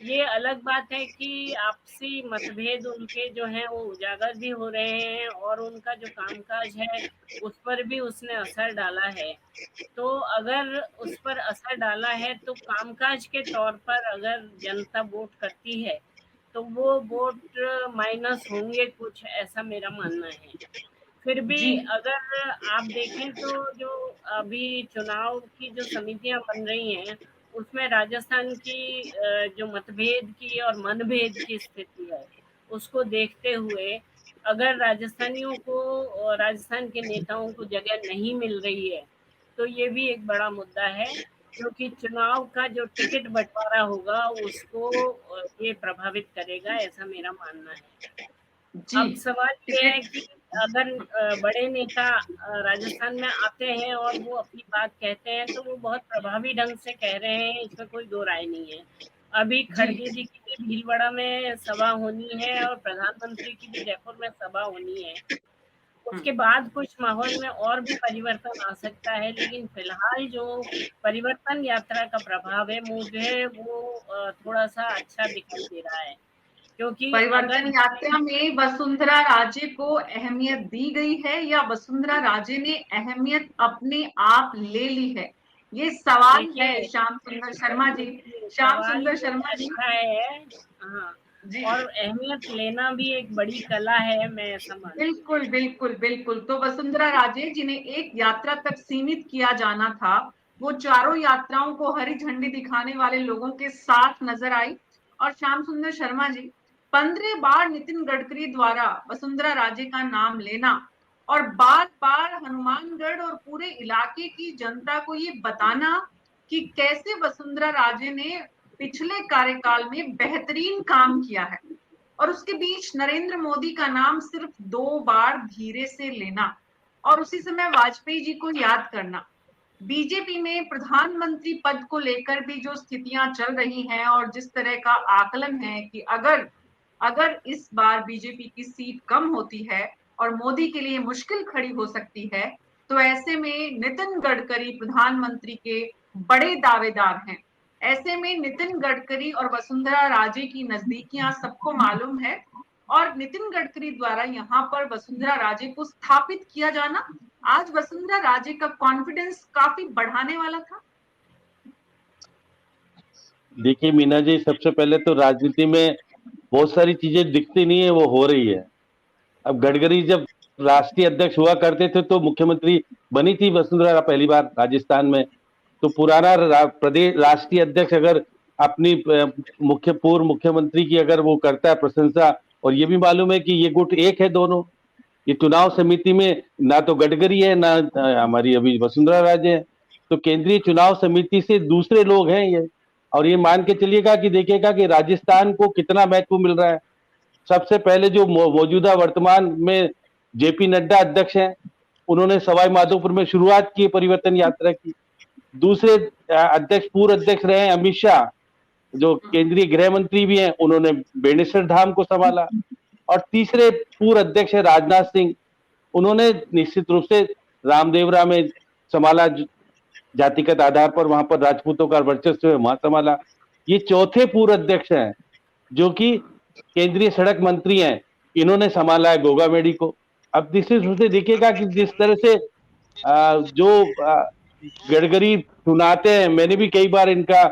ये अलग बात है कि आपसी मतभेद उनके जो हैं वो उजागर भी हो रहे हैं और उनका जो कामकाज है उस पर भी उसने असर डाला है। तो अगर उस पर असर डाला है तो कामकाज के तौर पर अगर जनता वोट करती है तो वो वोट माइनस होंगे कुछ, ऐसा मेरा मानना है। फिर भी जी अगर आप देखें तो जो अभी चुनाव की जो समितियां बन रही हैं उसमें राजस्थान की जो मतभेद की और मनभेद की स्थिति है उसको देखते हुए अगर राजस्थानियों को और राजस्थान के नेताओं को जगह नहीं मिल रही है तो ये भी एक बड़ा मुद्दा है, क्योंकि चुनाव का जो टिकट बंटवारा होगा उसको ये प्रभावित करेगा, ऐसा मेरा मानना है। जी अब सवाल ये है टिकट कि अगर बड़े नेता राजस्थान में आते हैं और वो अपनी बात कहते हैं तो वो बहुत प्रभावी ढंग से कह रहे हैं, इसमें कोई दो राय नहीं है। अभी जी खड़गे जी की भी भीलवाड़ा में सभा होनी है और प्रधानमंत्री की भी जयपुर में सभा होनी है। उसके बाद कुछ माहौल में और भी परिवर्तन आ सकता है, लेकिन फिलहाल जो परिवर्तन यात्रा का प्रभाव है मुझे वो थोड़ा सा अच्छा दिखाई दे रहा है, क्योंकि परिवर्तन अगर यात्रा में वसुंधरा राजे को अहमियत दी गई है या वसुंधरा राजे ने अहमियत अपने आप ले ली है, ये सवाल है देखिए श्याम सुंदर शर्मा जी। श्याम सवाल सुंदर ये शर्मा जी अच्छा है। हाँ, जी और अहमियत लेना भी एक बड़ी कला है, मैं ऐसा मानती हूँ। बिल्कुल बिल्कुल बिल्कुल। तो वसुंधरा राजे जिन्हें एक यात्रा तक सीमित किया जाना था, वो चारों यात्राओं को हरी झंडी दिखाने वाले लोगों के साथ नजर आई। और श्याम सुंदर शर्मा जी, 15 बार नितिन गडकरी द्वारा वसुंधरा राजे का नाम लेना और बार बार हनुमानगढ़ और पूरे इलाके की जनता को ये बताना कि कैसे वसुंधरा राजे ने पिछले कार्यकाल में बेहतरीन काम किया है, और उसके बीच नरेंद्र मोदी का नाम सिर्फ 2 बार धीरे से लेना और उसी समय वाजपेयी जी को याद करना, बीजेपी में प्रधानमंत्री पद को लेकर भी जो स्थितियां चल रही हैं और जिस तरह का आकलन है कि अगर अगर इस बार बीजेपी की सीट कम होती है और मोदी के लिए मुश्किल खड़ी हो सकती है, तो ऐसे में नितिन गडकरी प्रधानमंत्री के बड़े दावेदार हैं। ऐसे में नितिन गडकरी और वसुंधरा राजे की नजदीकियां सबको मालूम है, और नितिन गडकरी द्वारा यहाँ पर वसुंधरा राजे को स्थापित किया जाना आज वसुंधरा राजे का कॉन्फिडेंस काफी बढ़ाने वाला था। देखिए मीना जी, सबसे पहले तो राजनीति में बहुत सारी चीजें दिखती नहीं है, वो हो रही है। अब गडकरी जब राष्ट्रीय अध्यक्ष हुआ करते थे तो मुख्यमंत्री बनी थी वसुंधरा पहली बार राजस्थान में, तो पुराना प्रदेश राष्ट्रीय अध्यक्ष अगर अपनी पूर्व मुख्यमंत्री की अगर वो करता है प्रशंसा, और ये भी मालूम है कि ये गुट एक है दोनों, ये चुनाव समिति में ना तो गडकरी है ना हमारी अभी वसुंधरा राजे है, तो केंद्रीय चुनाव समिति से दूसरे लोग हैं ये। और ये मान के चलिएगा कि देखिएगा कि राजस्थान को कितना महत्व मिल रहा है। सबसे पहले जो मौजूदा वर्तमान में जेपी नड्डा अध्यक्ष हैं, उन्होंने सवाई माधोपुर में शुरुआत की परिवर्तन यात्रा की। दूसरे अध्यक्ष पूर्व अध्यक्ष रहे अमित शाह, जो केंद्रीय गृह मंत्री भी हैं, उन्होंने बेणेश्वर धाम को संभाला। और तीसरे पूर्व अध्यक्ष है राजनाथ सिंह, उन्होंने निश्चित रूप से रामदेवरा में संभाला, जातिगत आधार पर वहां पर राजपूतों का वर्चस्व है, वहां संभाला। ये चौथे पूर्व अध्यक्ष हैं जो कि केंद्रीय सड़क मंत्री हैं, इन्होंने संभाला है गोगामेडी को। अब निश्चित रूप से देखिएगा कि जिस तरह से जो गडकरी सुनाते हैं, मैंने भी कई बार इनका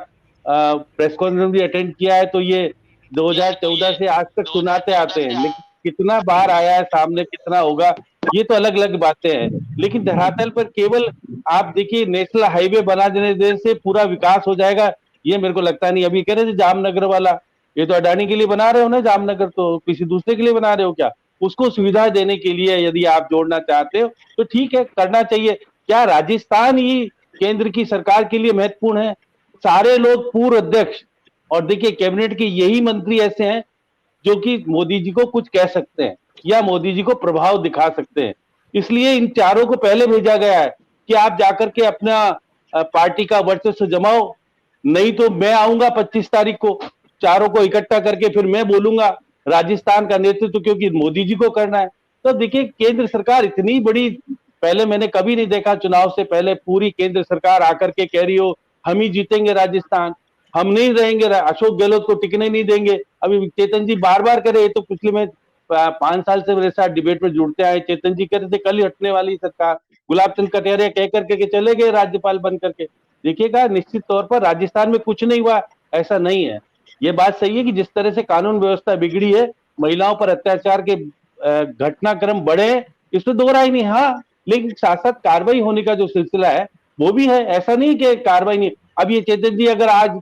प्रेस कॉन्फ्रेंस भी अटेंड किया है, तो ये 2014 से आज तक सुनाते आते हैं, लेकिन कितना बार आया है सामने, कितना होगा, ये तो अलग अलग बातें हैं। लेकिन धरातल पर केवल आप देखिए नेशनल हाईवे बना देने से पूरा विकास हो जाएगा, ये मेरे को लगता नहीं। अभी कह रहे थे जामनगर वाला, ये तो अडानी के लिए बना रहे हो ना जामनगर, तो किसी दूसरे के लिए बना रहे हो क्या? उसको सुविधा देने के लिए यदि आप जोड़ना चाहते हो तो ठीक है, करना चाहिए। क्या राजस्थान ही केंद्र की सरकार के लिए महत्वपूर्ण है? सारे लोग पूर्व अध्यक्ष और देखिए कैबिनेट के यही मंत्री ऐसे हैं जो कि मोदी जी को कुछ कह सकते हैं या मोदी जी को प्रभाव दिखा सकते हैं। इसलिए इन चारों को पहले भेजा गया है कि आप जाकर के अपना पार्टी का वर्चस्व जमाओ, नहीं तो मैं आऊंगा 25 तारीख को, चारों को इकट्ठा करके फिर मैं बोलूंगा राजस्थान का नेतृत्व, क्योंकि मोदी जी को करना है। तो देखिए केंद्र सरकार इतनी बड़ी, पहले मैंने कभी नहीं देखा चुनाव से पहले पूरी केंद्र सरकार आकर के कह रही हो हम ही जीतेंगे राजस्थान, हम नहीं रहेंगे, अशोक गहलोत को टिकने नहीं देंगे। अभी चेतन जी बार बार करे, तो पिछले में 5 साल से मेरे साथ डिबेट में जुड़ते आए, चेतन जी कह रहे थे कल ही हटने वाली सरकार, गुलाब चंद कटारिया कह करके के चले गए राज्यपाल बन करके। देखिएगा निश्चित तौर पर राजस्थान में कुछ नहीं हुआ, ऐसा नहीं है। ये बात सही है कि जिस तरह से कानून व्यवस्था बिगड़ी है, महिलाओं पर अत्याचार के घटनाक्रम बढ़े, इसमें दो राय नहीं। हाँ, लेकिन साथ साथ कार्रवाई होने का जो सिलसिला है वो भी है, ऐसा नहीं कि कार्रवाई नहीं। अब ये चेतन जी अगर आज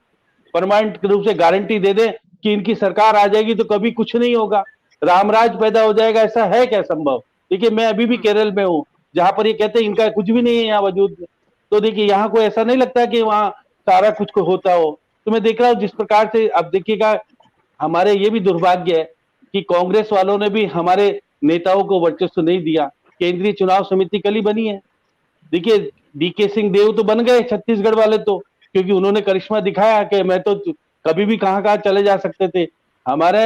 परमानेंट रूप से गारंटी दे दे कि इनकी सरकार आ जाएगी तो कभी कुछ नहीं होगा, रामराज पैदा हो जाएगा, ऐसा है क्या संभव? देखिए मैं अभी भी केरल में हूँ, जहां पर ये कहते हैं इनका कुछ भी नहीं है यहाँ वजूद में, तो देखिए यहाँ को ऐसा नहीं लगता कि वहाँ सारा कुछ को होता हो। तो मैं देख रहा हूँ जिस प्रकार से, अब देखिएगा हमारे ये भी दुर्भाग्य है कि कांग्रेस वालों ने भी हमारे नेताओं को वर्चस्व नहीं दिया। केंद्रीय चुनाव समिति कल ही बनी है, देखिए डीके सिंह देव तो बन गए छत्तीसगढ़ वाले, तो क्योंकि उन्होंने करिश्मा दिखाया कि मैं तो कभी भी कहां कहां चले जा सकते थे। हमारे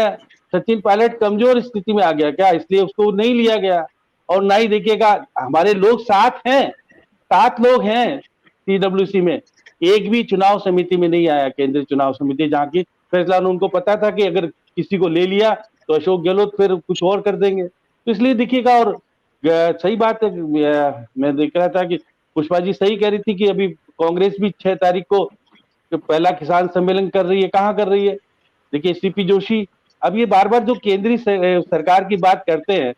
सचिन पायलट कमजोर स्थिति में आ गया क्या, इसलिए उसको नहीं लिया गया। और ना ही देखिएगा हमारे लोग 7 लोग हैं सीडब्ल्यूसी में, एक भी चुनाव समिति में नहीं आया, केंद्रीय चुनाव समिति, जहां की फैसला उनको पता था कि अगर किसी को ले लिया तो अशोक गहलोत फिर कुछ और कर देंगे। तो इसलिए देखिएगा, और सही बात है, मैं देख रहा था कि पुष्पा जी सही कह रही थी कि अभी कांग्रेस भी 6 तारीख को पहला किसान सम्मेलन कर रही है। कहाँ कर रही है? देखिए सीपी जोशी, अब ये बार बार जो केंद्रीय सरकार की बात करते हैं,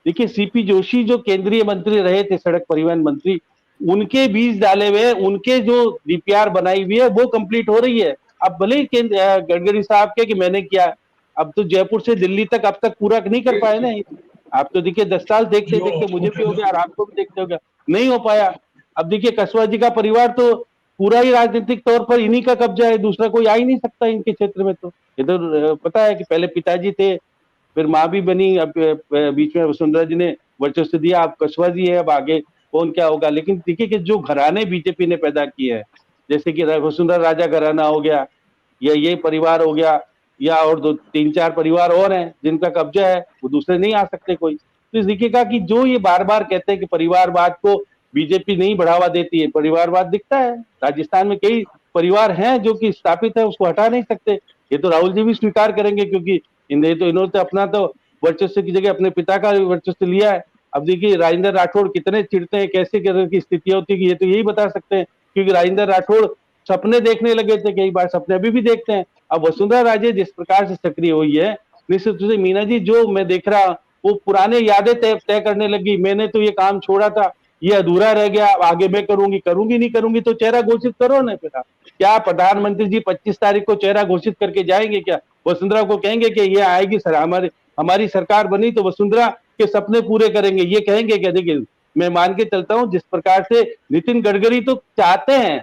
देखिए सीपी जोशी जो केंद्रीय मंत्री रहे थे, सड़क परिवहन मंत्री, उनके बीज डाले हुए, उनके जो डीपीआर बनाई हुई है वो कंप्लीट हो रही है। अब भले ही गडकरी साहब के कि मैंने किया, अब तो जयपुर से दिल्ली तक अब तक पूरा नहीं कर पाए ना। आप तो देखिए 10 साल देखते देखते मुझे भी हो गया और आपको भी देखते हो गया, नहीं हो पाया। अब देखिए कसवा जी का परिवार तो पूरा ही राजनीतिक तौर पर इन्हीं का कब्जा है, दूसरा कोई आ ही नहीं सकता इनके क्षेत्र में। तो इधर पता है कि पहले पिताजी थे, फिर माँ भी बनी, अब बीच में वसुंधरा जी ने वर्चस्व दिया, अब कसवा जी है, अब आगे कौन क्या होगा। लेकिन देखिए कि जो घराने बीजेपी ने पैदा किए हैं, जैसे कि वसुंधरा राजा घराना हो गया, या ये परिवार हो गया, या और 3-4 परिवार और हैं जिनका कब्जा है, वो दूसरे नहीं आ सकते कोई। तो देखिएगा कि जो ये बार बार कहते हैं कि परिवारवाद को बीजेपी नहीं बढ़ावा देती है, परिवारवाद दिखता है राजस्थान में कई परिवार हैं जो कि स्थापित है, उसको हटा नहीं सकते। ये तो राहुल जी भी स्वीकार करेंगे, क्योंकि इन्होंने तो अपना तो वर्चस्व की जगह अपने पिता का वर्चस्व लिया है। अब देखिए राजेंद्र राठौड़ कितने चिढ़ते हैं, कैसे की स्थितियां होती है, ये तो यही बता सकते हैं, क्योंकि राजेंद्र राठौड़ सपने देखने लगे थे, कई बार सपने अभी भी देखते हैं। अब वसुंधरा राजे जिस प्रकार से सक्रिय हुई है, निश्चित रूप से मीना जी जो मैं देख रहा, वो पुराने यादें तय करने लगी, मैंने तो ये काम छोड़ा था, ये अधूरा रह गया, आगे मैं करूंगी नहीं करूंगी, तो चेहरा घोषित करो ना बेटा। क्या प्रधानमंत्री जी 25 तारीख को चेहरा घोषित करके जाएंगे क्या? वसुंधरा को कहेंगे कि ये आएगी सर, हमारी सरकार बनी तो वसुंधरा के सपने पूरे करेंगे, ये कहेंगे क्या? देखिए मैं मान के चलता हूँ जिस प्रकार से नितिन गडकरी तो चाहते हैं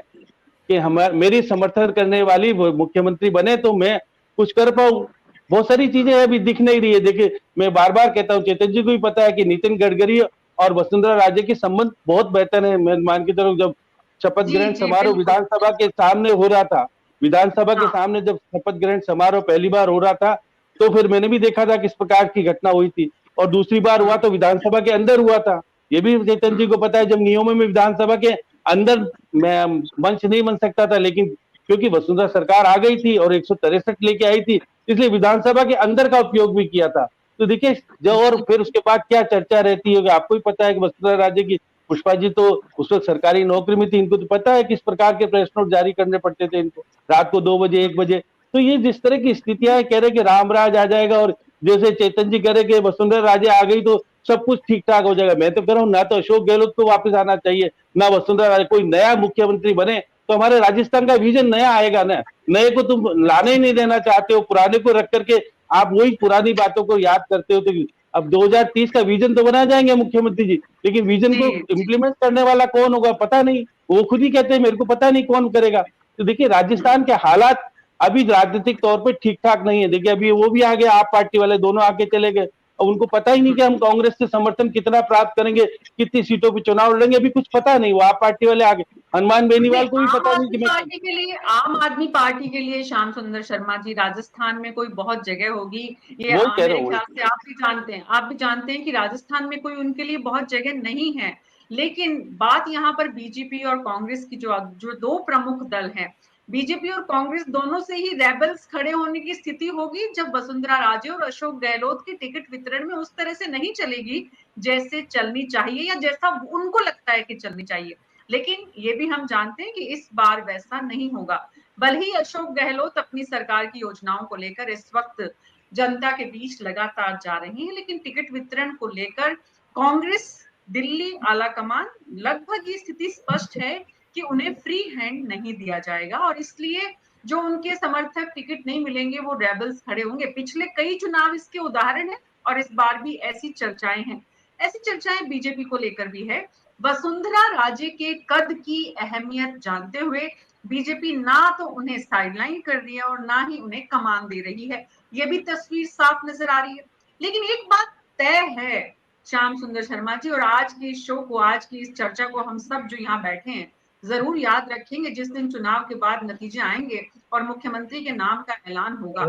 कि मेरी समर्थन करने वाली मुख्यमंत्री बने तो मैं कुछ कर पाऊं, बहुत सारी चीजें अभी दिख नहीं रही है। देखिए मैं बार बार कहता हूँ, चेतन जी को भी पता है कि नितिन गडकरी और वसुंधरा राजे के संबंध बहुत बेहतर है। मैं मान के चलूं, जब शपथ ग्रहण समारोह विधानसभा के सामने हो रहा था, विधानसभा के सामने जब शपथ ग्रहण समारोह पहली बार हो रहा था, तो फिर मैंने भी देखा था किस प्रकार की घटना हुई थी, और दूसरी बार हुआ तो विधानसभा के अंदर हुआ था। ये भी चेतन जी को पता है, जब नियमों में विधानसभा के अंदर मैं मंच नहीं बन सकता था, लेकिन क्योंकि वसुंधरा सरकार आ गई थी और 163 लेके आई थी, इसलिए विधानसभा के अंदर का उपयोग भी किया था। तो देखिए जो, और फिर उसके बाद क्या चर्चा रहती होगी, आपको भी पता है कि वसुंधरा राजे की, पुष्पा जी तो उस वक्त सरकारी नौकरी में थी, इनको तो पता है किस प्रकार के प्रेस नोट जारी करने पड़ते थे इनको, रात को 2 बजे 1 बजे। तो ये जिस तरह की स्थितियां कह रहे कि रामराज आ जाएगा, और जैसे चेतन जी कह रहे कि वसुंधरा राजे आ गई तो सब कुछ ठीक ठाक हो जाएगा, मैं तो कह रहा हूँ ना तो अशोक गहलोत को वापस आना चाहिए, ना वसुंधरा राजे, कोई नया मुख्यमंत्री बने तो हमारे राजस्थान का विजन नया आएगा ना। नए को तुम लाने ही नहीं देना चाहते हो, पुराने को रख करके आप वही पुरानी बातों को याद करते हो। तो अब 2030 का विजन तो बना जाएंगे मुख्यमंत्री जी, लेकिन विजन को इम्प्लीमेंट करने वाला कौन होगा पता नहीं, वो खुद ही कहते हैं मेरे को पता नहीं कौन करेगा। तो देखिए राजस्थान के हालात अभी राजनीतिक तौर पे ठीक ठाक नहीं है। देखिए अभी वो भी आ गए, आप पार्टी वाले दोनों आके चले गए, और उनको पता ही नहीं कि हम कांग्रेस से समर्थन कितना प्राप्त करेंगे, कितनी सीटों पे चुनाव लड़ेंगे, अभी कुछ पता नहीं। वो आप पार्टी वाले आगे, हनुमान बेनीवाल को भी पता नहीं कि आम आदमी पार्टी के लिए श्याम सुंदर शर्मा जी राजस्थान में कोई बहुत जगह होगी, ये वही कह रहा मेरे हूँ। ख्याल से आप भी जानते हैं कि राजस्थान में कोई उनके लिए बहुत जगह नहीं है। लेकिन बात यहाँ पर बीजेपी और कांग्रेस की जो दो प्रमुख दल हैं, बीजेपी और कांग्रेस दोनों से ही रेबल्स खड़े होने की स्थिति होगी जब वसुंधरा राजे और अशोक गहलोत की टिकट वितरण में उस तरह से नहीं चलेगी जैसे चलनी चाहिए या जैसा उनको लगता है कि चलनी चाहिए। लेकिन ये भी हम जानते हैं कि इस बार वैसा नहीं होगा। भले ही अशोक गहलोत अपनी सरकार की योजनाओं को लेकर इस वक्त जनता के बीच लगातार जा रही हैं, लेकिन टिकट वितरण को लेकर कांग्रेस दिल्ली आलाकमान लगभग ये स्थिति स्पष्ट है कि उन्हें फ्री हैंड नहीं दिया जाएगा और इसलिए जो उनके समर्थक टिकट नहीं मिलेंगे वो रेबल्स खड़े होंगे। पिछले कई चुनाव इसके उदाहरण हैं और इस बार भी ऐसी चर्चाएं हैं। ऐसी चर्चाएं बीजेपी को लेकर भी है। वसुंधरा राजे के कद की अहमियत जानते हुए बीजेपी ना तो उन्हें साइडलाइन कर रही है और ना ही उन्हें कमान दे रही है। ये भी तस्वीर साफ नजर आ रही है। लेकिन एक बात तय है श्याम सुंदर शर्मा जी, और आज के इस शो को, आज की इस चर्चा को हम सब जो यहाँ बैठे हैं जरूर याद रखेंगे जिस दिन चुनाव के बाद नतीजे आएंगे और मुख्यमंत्री के नाम का ऐलान होगा।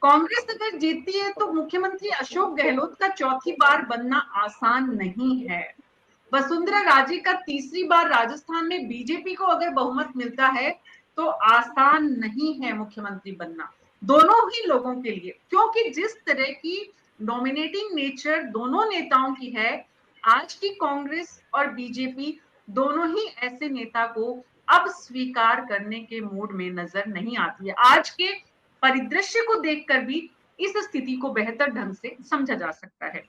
कांग्रेस अगर जीतती है तो मुख्यमंत्री अशोक गहलोत का चौथी बार बनना आसान नहीं है। वसुंधरा राजे का तीसरी बार राजस्थान में बीजेपी को अगर बहुमत मिलता है तो आसान नहीं है मुख्यमंत्री बनना दोनों ही लोगों के लिए, क्योंकि जिस तरह की डोमिनेटिंग नेचर दोनों नेताओं की है, आज की कांग्रेस और बीजेपी दोनों ही ऐसे नेता को अब स्वीकार करने के मूड में नजर नहीं आती है। आज के परिदृश्य को देखकर भी इस स्थिति को बेहतर ढंग से समझा जा सकता है।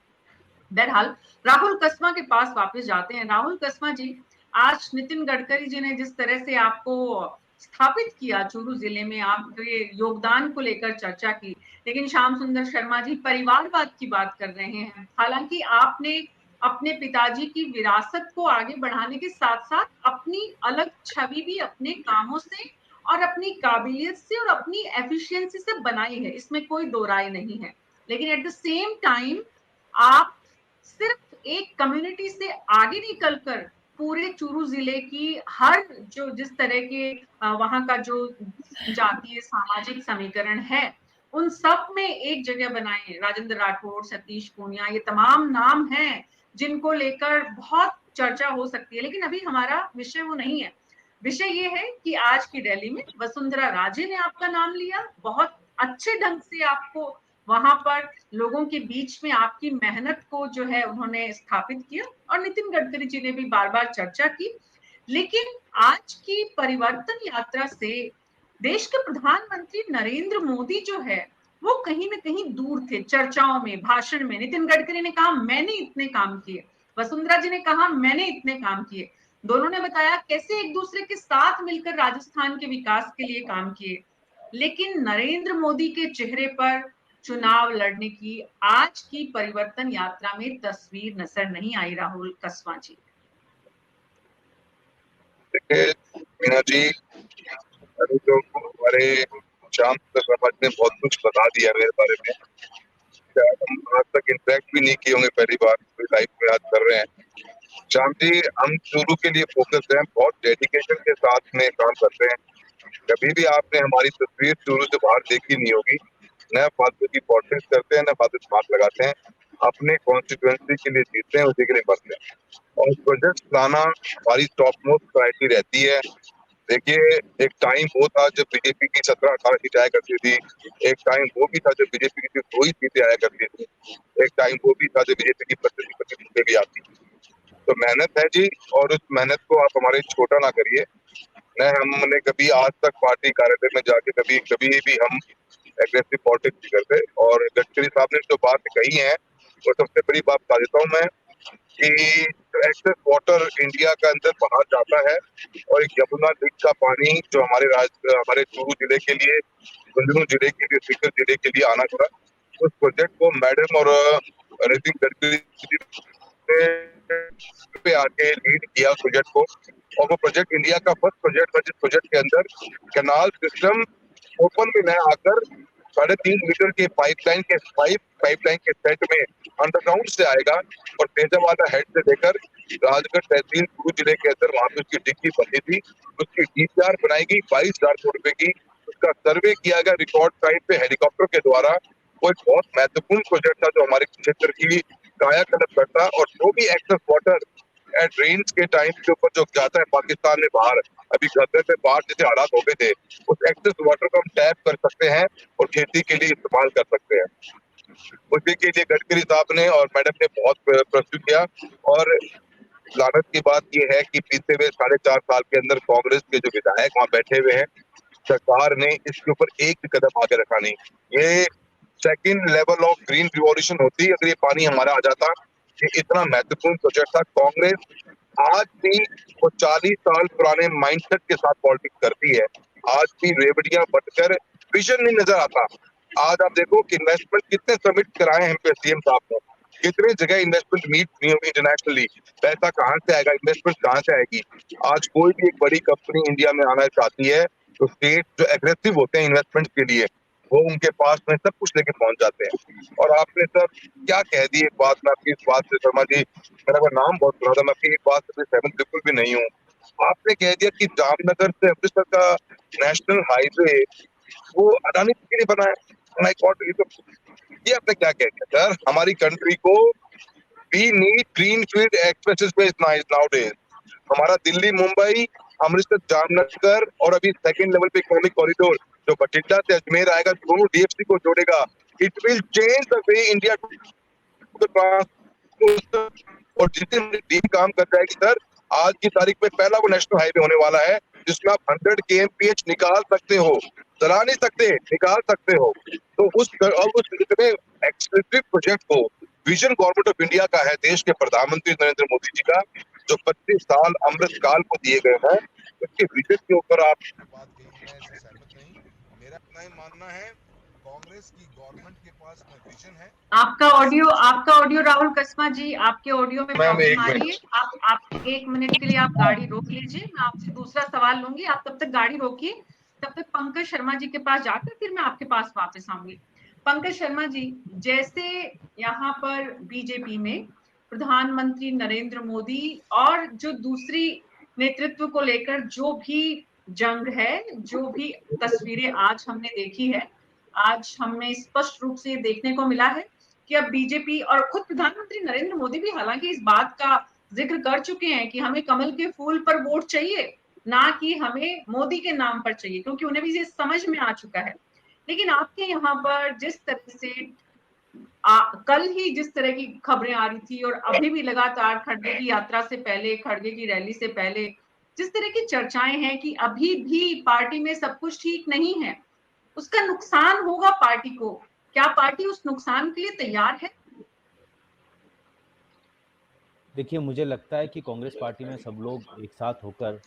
बहरहाल राहुल कस्वां के पास वापस जाते हैं। राहुल कस्वां जी, आज नितिन गडकरी जी ने जिस तरह से आपको स्थापित किया चूरू जिले में, आपके योगदान को लेकर चर्चा की, लेकिन श्याम सुंदर शर्मा जी परिवारवाद की बात कर रहे हैं। हालांकि आपने अपने पिताजी की विरासत को आगे बढ़ाने के साथ साथ अपनी अलग छवि भी अपने कामों से और अपनी काबिलियत से और अपनी एफिशिएंसी से बनाई है, इसमें कोई दो राय नहीं है। लेकिन एट द सेम टाइम आप सिर्फ एक कम्युनिटी से आगे निकलकर पूरे चूरू जिले की हर जो जिस तरह के वहां का जो जातीय सामाजिक समीकरण है उन सब में एक जगह बनाए। राजेंद्र राठौड़, सतीश पूनिया, ये तमाम नाम हैं जिनको लेकर बहुत चर्चा हो सकती है, लेकिन अभी हमारा विषय वो नहीं है। विषय ये है कि आज की रैली में वसुंधरा राजे ने आपका नाम लिया, बहुत अच्छे ढंग से आपको वहां पर लोगों के बीच में आपकी मेहनत को जो है उन्होंने स्थापित किया और नितिन गडकरी जी ने भी बार बार चर्चा की। लेकिन आज की परिवर्तन यात्रा से देश के प्रधानमंत्री नरेंद्र मोदी जो है वो कहीं ना कहीं दूर थे चर्चाओं में, भाषण में। नितिन गडकरी ने कहा मैंने इतने काम किए, वसुंधरा जी ने कहा मैंने इतने काम किए। दोनों ने बताया कैसे एक दूसरे के साथ मिलकर राजस्थान के विकास के लिए काम किए। लेकिन नरेंद्र मोदी के चेहरे पर चुनाव लड़ने की आज की परिवर्तन यात्रा में तस्वीर नजर नहीं आई। राहुल कस्वां जी, देखिए मीना जी, अभी तो हमारे श्याम शर्मा जी ने बहुत कुछ बता दिया मेरे बारे में। शायद हम आज तक इंटरेक्ट भी नहीं किए होंगे, पहली बार लाइफ में याद कर रहे हैं। श्याम जी, हम चूरू के लिए फोकस हैं, बहुत डेडिकेशन के साथ में काम करते हैं। कभी भी आपने हमारी तस्वीर चूरू से बाहर देखी नहीं होगी। न फालतू की पॉलिटिक्स करते हैं, न फालतू दिमाग लगाते हैं, अपने कॉन्स्टिट्यूएंसी के लिए जीतते हैं, उसी के लिए मरते हैं। और प्रोजेक्ट लाना हमारी टॉप मोस्ट प्रायोरिटी रहती है। देखिए, एक टाइम वो था जब बीजेपी की 17-18 सीटें आया करती थी। एक टाइम वो भी था जब बीजेपी की सिर्फ 2 ही सीटें आया करती थी। एक टाइम वो भी था जब बीजेपी की 25 सीटें भी आती थी। तो मेहनत है जी, और उस मेहनत को आप हमारे छोटा ना करिए। न हमने कभी आज तक पार्टी कार्यालय में जाके कभी भी हम एग्रेसिव पॉलिटिक्स नहीं करते। और गडकरी साहब ने जो बात कही है वो सबसे बड़ी बात बता देता हूँ मैं कि एक्सेस वाटर इंडिया का अंदर बाहर जाता है और एक यमुना लिंक का पानी जो हमारे चूरू जिले के लिए, झुंझुनू जिले के लिए, सीकर जिले के लिए आना था, उस प्रोजेक्ट को मैडम और नितिन गडकरी पे आके लीड किया प्रोजेक्ट को। और वो प्रोजेक्ट इंडिया का फर्स्ट प्रोजेक्ट था जिस प्रोजेक्ट के अंदर कैनाल सिस्टम ओपन में न आकर 3.5 मीटर के पाइपलाइन के सेट में अंडरग्राउंड से आएगा और तेजावाला हेड से लेकर राजगढ़ तहसील गुरु जिले के अंदर वहां पे उसकी डिग्गी बनी थी। उसकी डीपीआर बनाएगी 22,000 करोड़ रुपए की। उसका सर्वे किया गया रिकॉर्ड टाइम पे हेलीकॉप्टर के द्वारा। वो एक बहुत महत्वपूर्ण प्रोजेक्ट था जो हमारे क्षेत्र की कायाकल्प करता, और जो भी एक्सेस वाटर एट रेन्स के टाइम के ऊपर जो जाता है पाकिस्तान में बाहर, अभी गदर पे बाहर जैसे हालात हो गए थे, उस एक्सेस वाटर को हम टैप कर सकते हैं और खेती के लिए इस्तेमाल कर सकते हैं। उसी के लिए गडकरी साहब ने और मैडम ने बहुत प्रस्तुत किया। और लानत की बात यह है कि बीते हुए 4.5 साल के अंदर कांग्रेस के जो विधायक वहां बैठे हुए हैं, सरकार ने इसके ऊपर एक भी कदम आगे रखा नहीं। ये second level of green revolution होती अगर ये पानी हमारा आ जाता। ये इतना महत्वपूर्ण प्रोजेक्ट था। कांग्रेस आज भी वो 40 साल पुराने माइंडसेट के साथ पॉलिटिक्स करती है। आज भी रेवड़ियां बटकर विजन नहीं नजर आता। आज आप देखो कि इन्वेस्टमेंट कितने समिट कराए हैं सीएम साहब ने, कितने जगह इन्वेस्टमेंट मीट नहीं होगी इंटरनेशनली। पैसा कहाँ से आएगा, इन्वेस्टमेंट कहाँ से आएगी? आज कोई भी एक बड़ी कंपनी इंडिया में आना चाहती है तो स्टेट जो एग्रेसिव होते हैं इन्वेस्टमेंट के लिए, वो उनके पास में सब कुछ लेके पहुंच जाते हैं। और आपने सर क्या कह दी एक बात, मैं आपकी इस बात से शर्मा जी, मेरा को नाम बहुत सुना था, मैं आपकी एक बात से सहमत बिल्कुल भी नहीं हूँ। आपने कह दिया कि जामनगर से अमृतसर का नेशनल हाईवे वो अडानी के लिए बना है। माय गॉड, ये आपने क्या कह दिया सर? हमारी कंट्री को we need greenfield expressway nowadays. हमारा दिल्ली मुंबई अमृतसर जामनगर और अभी सेकंड लेवल पे इकोनॉमिक कॉरिडोर जो बठिंडा से अजमेर आएगा, दोनों डीएफसी को जोड़ेगा। It will change the way India और जितने टीम काम कर जाएगी सर, आज की तारीख में पहला वो नेशनल हाईवे होने वाला है जिसमें आप 100 kmph निकाल सकते हो, चला नहीं सकते, निकाल सकते हो। तो उस इतने एक्सक्लूसिव प्रोजेक्ट को विजन गवर्नमेंट ऑफ इंडिया का है, देश के प्रधानमंत्री नरेंद्र मोदी जी का, जो 25 साल अमृत काल को दिए गए हैं, उसके विजन के ऊपर आप बात कही, मैं इससे सहमत नहीं। मेरा इतना ही मानना है कांग्रेस की गवर्नमेंट के पास विजन है। आपका ऑडियो राहुल कस्मा जी, आपके ऑडियो में प्रॉब्लम आ रही है। आप 1 मिनट के लिए आप गाड़ी रोक लीजिए, मैं आपसे दूसरा सवाल लूंगी। आप तब तक गाड़ी रोकिए, तब तक पंकज शर्मा जी के पास जाकर फिर मैं आपके पास वापस आऊंगी। पंकज शर्मा जी, जैसे यहाँ पर बीजेपी में प्रधानमंत्री नरेंद्र मोदी और जो दूसरी नेतृत्व को लेकर जो भी जंग है, जो भी तस्वीरें आज हमने देखी है, आज हमें स्पष्ट रूप से देखने को मिला है कि अब बीजेपी और खुद प्रधानमंत्री नरेंद्र मोदी भी हालांकि इस बात का जिक्र कर चुके हैं कि हमें कमल के फूल पर वोट चाहिए, ना कि हमें मोदी के नाम पर चाहिए, क्योंकि उन्हें भी ये समझ में आ चुका है। लेकिन आपके यहाँ पर जिस तरह से कल ही जिस तरह की खबरें आ रही थी और अभी भी लगातार खड़गे की यात्रा से पहले, खड़गे की रैली से पहले जिस तरह की चर्चाएं हैं कि अभी भी पार्टी में सब कुछ ठीक नहीं है, उसका नुकसान होगा पार्टी को, क्या पार्टी उस नुकसान के लिए तैयार है? देखिए, मुझे लगता है कि कांग्रेस पार्टी में सब लोग एक साथ होकर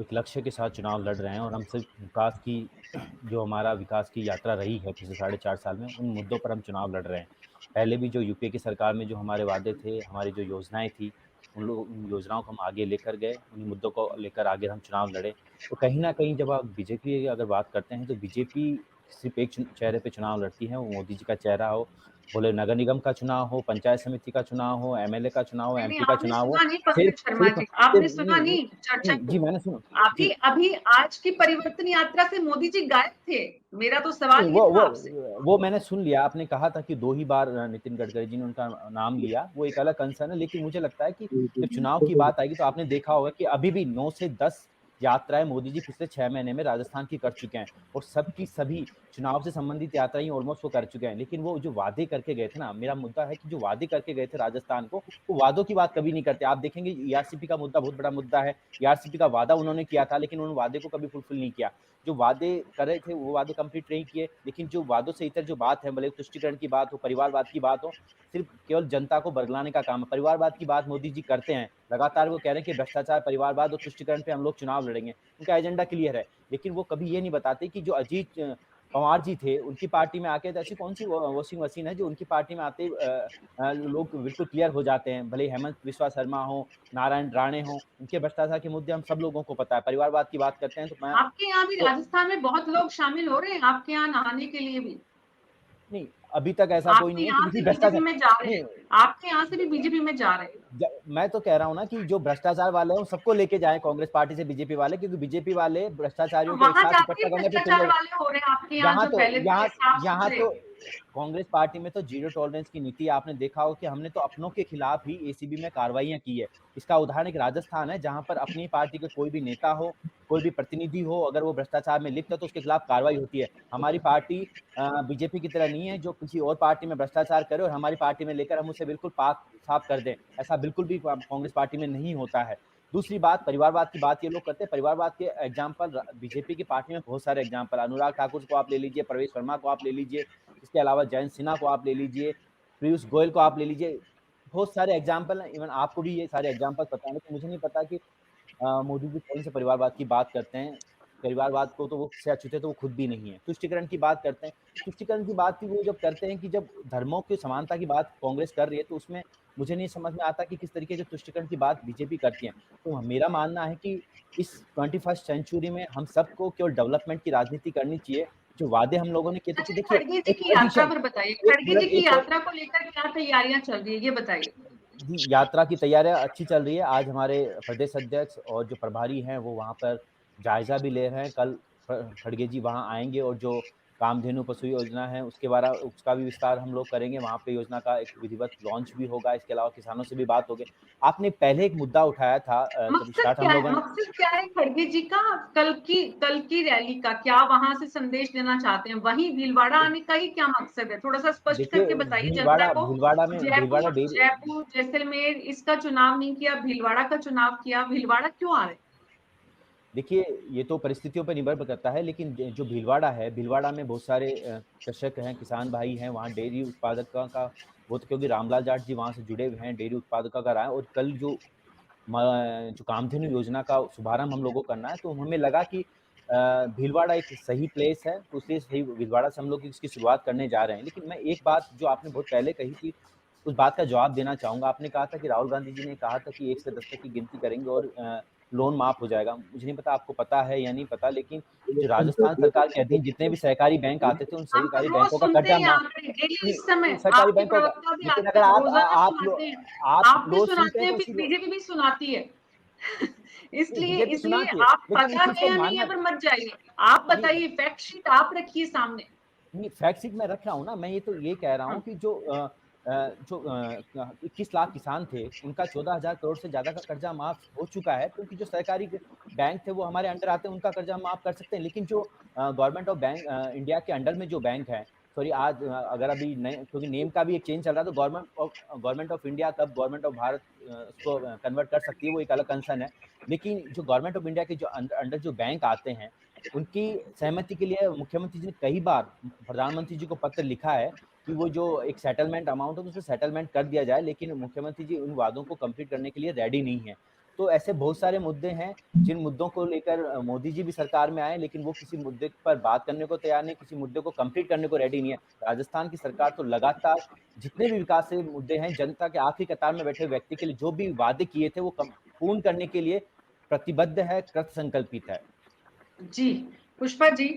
एक लक्ष्य के साथ चुनाव लड़ रहे हैं और हम सिर्फ विकास की, जो हमारा विकास की यात्रा रही है पिछले 4.5 साल में, उन मुद्दों पर हम चुनाव लड़ रहे हैं। पहले भी जो यूपीए की सरकार में जो हमारे वादे थे, हमारी जो योजनाएं थी, उन योजनाओं को हम आगे लेकर गए, उन मुद्दों को लेकर आगे हम चुनाव लड़े। तो कहीं ना कहीं जब आप बीजेपी की अगर बात करते हैं तो बीजेपी सिर्फ एक चेहरे पे चुनाव लड़ती है, वो मोदी जी का चेहरा हो, बोले नगर निगम का चुनाव हो, पंचायत समिति का चुनाव हो, एमएलए का चुनाव हो, एमपी का चुनाव हो, आपने सुना नहीं चर्चा जी मैंने सुना। अभी आज की परिवर्तन यात्रा से मोदी जी गायब थे। मेरा तो सवाल वो मैंने सुन लिया। आपने कहा था कि 2 ही बार नितिन गडकरी जी ने उनका नाम लिया, वो एक अलग कंसर्न है। लेकिन मुझे लगता है कि जब चुनाव की बात आएगी तो आपने देखा होगा कि अभी भी 9 से 10 यात्राएं मोदी जी पिछले 6 महीने में राजस्थान की कर चुके हैं और सबकी सभी चुनाव से संबंधित यात्राएं ऑलमोस्ट वो कर चुके हैं। लेकिन वो जो वादे करके गए थे ना, मेरा मुद्दा है कि जो वादे करके गए थे राजस्थान को, वो वादों की बात कभी नहीं करते। आप देखेंगे ईआरसीपी का मुद्दा बहुत बड़ा मुद्दा है। ईआरसीपी का वादा उन्होंने किया था लेकिन उन्होंने वादे को कभी फुलफिल नहीं किया। जो वादे कर रहे थे वो वादे कंप्लीट नहीं किए। लेकिन जो वादों से इतर जो बात है, भले तुष्टिकरण की बात हो, परिवारवाद की बात हो, सिर्फ केवल जनता को बरगलाने का काम है। परिवारवाद की बात मोदी जी करते हैं लगातार, वो कह रहे हैं कि भ्रष्टाचार, परिवारवाद और तुष्टिकरण पे हम लोग चुनाव लड़ेंगे, उनका एजेंडा क्लियर है। लेकिन वो कभी ये नहीं बताते कि जो अजीत पंवार जी थे, उनकी पार्टी में आके तो ऐसी कौन सी वॉशिंग मशीन है जो उनकी पार्टी में आते ही लोग बिल्कुल क्लियर हो जाते हैं। भले ही हेमंत बिस्वा शर्मा हो, नारायण राणे हो, उनके भ्रष्टाचार के मुद्दे हम सब लोगों को पता है। परिवारवाद की बात करते हैं तो मैं आपके यहाँ भी तो राजस्थान में बहुत लोग शामिल हो रहे हैं आपके यहाँ नहाने के लिए भी। नहीं, अभी तक ऐसा कोई आपके नहीं है यहाँ कि किसी से बीजेपी भ्रष्टाचार में जा रहे नहीं, हैं, आपके यहाँ से भी बीजेपी में जा रहे हैं। मैं तो कह रहा हूँ ना कि जो भ्रष्टाचार वाले हैं उन सबको लेके जाएं कांग्रेस पार्टी से बीजेपी वाले, क्योंकि बीजेपी वाले भ्रष्टाचारियों को एक वहां साथ जाके इकट्ठा करने पे तुम भ्रष्टाचार लोग वाले हो रहे हैं आपके यहाँ यहाँ जो तो पहले थे यहाँ साफ यहाँ सुथरे। तो कांग्रेस पार्टी में तो जीरो टॉलरेंस की नीति आपने देखा हो कि हमने तो अपनों के खिलाफ ही एसीबी में कार्रवाइयां की है। इसका उदाहरण एक राजस्थान है, जहां पर अपनी पार्टी के कोई भी नेता हो, कोई भी प्रतिनिधि हो, अगर वो भ्रष्टाचार में लिप्त है तो उसके खिलाफ कार्रवाई होती है। हमारी पार्टी बीजेपी की तरह नहीं है जो किसी और पार्टी में भ्रष्टाचार करे और हमारी पार्टी में लेकर हम उसे बिल्कुल पाक साफ कर दें। ऐसा बिल्कुल भी कांग्रेस पार्टी में नहीं होता है। दूसरी बात, परिवारवाद की बात ये लोग करते हैं। परिवारवाद के एग्जाम्पल बीजेपी की पार्टी में बहुत सारे एग्जाम्पल, अनुराग ठाकुर को आप ले लीजिए, प्रवेश वर्मा को आप ले लीजिए, इसके अलावा जयंत सिन्हा को आप ले लीजिए, पीयूष गोयल को आप ले लीजिए, बहुत सारे एग्जाम्पल हैं। इवन आपको भी ये सारे एग्जाम्पल पता है, तो मुझे नहीं पता कि मोदी जी कौन से परिवारवाद की बात करते हैं। परिवारवाद को तो वो से अछूते तो वो खुद भी नहीं है। तुष्टिकरण की बात करते हैं, तुष्टिकरण की बात भी वो जब करते हैं कि जब धर्मों की समानता की बात कांग्रेस कर रही है तो उसमें मुझे नहीं समझ में आता कि किस तरीके से तुष्टिकरण की बात बीजेपी करती है। तो मेरा मानना है कि इस 21st सेंचुरी में हम सबको केवल डेवलपमेंट की राजनीति करनी चाहिए। जो वादे हम लोगों ने किए थे, अच्छा, देखिए खड़गे जी एक की यात्रा पॉलिटिशियन, पर बताइए, एक खड़गे जी मिनट, की एक यात्रा को लेकर क्या तैयारियां चल रही है ये बताइए। यात्रा की तैयारियां अच्छी चल रही है। आज हमारे प्रदेश अध्यक्ष और जो प्रभारी हैं वो वहाँ पर जायजा भी ले रहे हैं। कल खड़गे जी वहाँ आएंगे और जो कामधेनु पशु योजना है उसके बारे उसका भी विस्तार हम लोग करेंगे। वहाँ पे योजना का एक विधिवत लॉन्च भी होगा। इसके अलावा किसानों से भी बात होगी। आपने पहले एक मुद्दा उठाया था जब स्टार्ट हम लोगों ने, मकसद क्या है खड़गे जी का कल की रैली का? क्या वहां से संदेश देना चाहते हैं? वहीं भीलवाड़ा आने का ही क्या मकसद है? थोड़ा सा स्पष्ट देखिए करके बताइए जनता भीलवाड़ा को। भीलवाड़ा में भीलवाड़ा जयपुर डेयरी, जयपुर जैसलमेर इसका चुनाव नहीं किया, भीलवाड़ा का चुनाव किया, भीलवाड़ा क्यों आ रहे हैं? देखिए ये तो परिस्थितियों पर निर्भर करता है, लेकिन जो भीलवाड़ा है, भीलवाड़ा में बहुत सारे कृषक हैं, किसान भाई हैं, वहाँ डेयरी उत्पादक का वो तो क्योंकि रामलाल जाट जी वहाँ से जुड़े हुए हैं, डेयरी उत्पादक का रहा है। और कल जो कामधेनु योजना का शुभारंभ हम लोगों को करना है, तो हमें लगा कि भीलवाड़ा एक सही प्लेस है, तो इसलिए सही भीलवाड़ा से हम लोग इसकी शुरुआत करने जा रहे हैं। लेकिन मैं एक बात जो आपने बहुत पहले कही थी, उस बात का जवाब देना चाहूंगा। आपने कहा था कि राहुल गांधी जी ने कहा था कि 1 से 10 तक की गिनती करेंगे और लोन माफ हो जाएगा। मुझे नहीं पता आपको पता है या नहीं पता, लेकिन जो राजस्थान सरकार के अधीन जितने भी सहकारी बैंक आते थे, उन हम तो सरकारी रोज बैंकों का सुनते कर्जा हैं यहाँ माफ, पे डेली नहीं, इस समय सरकारी आपके बैंकों का, प्रवक्ता भी लेकिन आते अगर हैं, रोजाना सुनाते हैं। आप आप भी रोज सुनते सुनाते हैं हैं, तो फिर उसी बीजेपी भी सुनाती है। इसलिए बीजेपी इसलिए सुनाती है, आप लेकिन इस पता चीज है को या नहीं मानना है पर मत जाइए। आप नहीं, बताइए, फैक्ट शीट आप रखिए सामने। नहीं फैक्ट शीट में रख रहा हूँ ना। मैं ये कह रहा हूँ हाँ। कि जो 21 लाख किसान थे, उनका 14,000 करोड़ से ज्यादा का कर्जा माफ हो चुका है, क्योंकि जो सरकारी बैंक थे वो हमारे अंडर आते हैं, उनका कर्जा हम माफ कर सकते हैं। लेकिन जो गवर्नमेंट ऑफ बैंक इंडिया के अंडर में जो बैंक है, सॉरी आज अगर अभी नए, क्योंकि नेम का भी एक चेंज चल रहा है, तो गवर्नमेंट ऑफ इंडिया कब गवर्नमेंट ऑफ भारत उसको कन्वर्ट कर सकती है, वो एक अलग कंसर्न है। लेकिन जो गवर्नमेंट ऑफ इंडिया के जो अंडर जो बैंक आते हैं, उनकी सहमति के लिए मुख्यमंत्री जी ने कई बार प्रधानमंत्री जी को पत्र लिखा है कि वो जो एक सेटलमेंट अमाउंट है, उसमें सेटलमेंट कर दिया जाए, लेकिन मुख्यमंत्री जी उन वादों को कंप्लीट करने के लिए रेडी नहीं है। तो ऐसे बहुत सारे मुद्दे हैं जिन मुद्दों को लेकर मोदी जी भी सरकार में आए, लेकिन वो किसी मुद्दे पर बात करने को तैयार नहीं, किसी मुद्दे को कंप्लीट करने को रेडी नहीं है। राजस्थान की सरकार तो लगातार जितने भी विकास से मुद्दे हैं, जनता के आखिरी कतार में बैठे व्यक्ति के लिए जो भी वादे किए थे वो पूर्ण करने के लिए प्रतिबद्ध है, कृत संकल्पित है। जी, पुष्पा जी,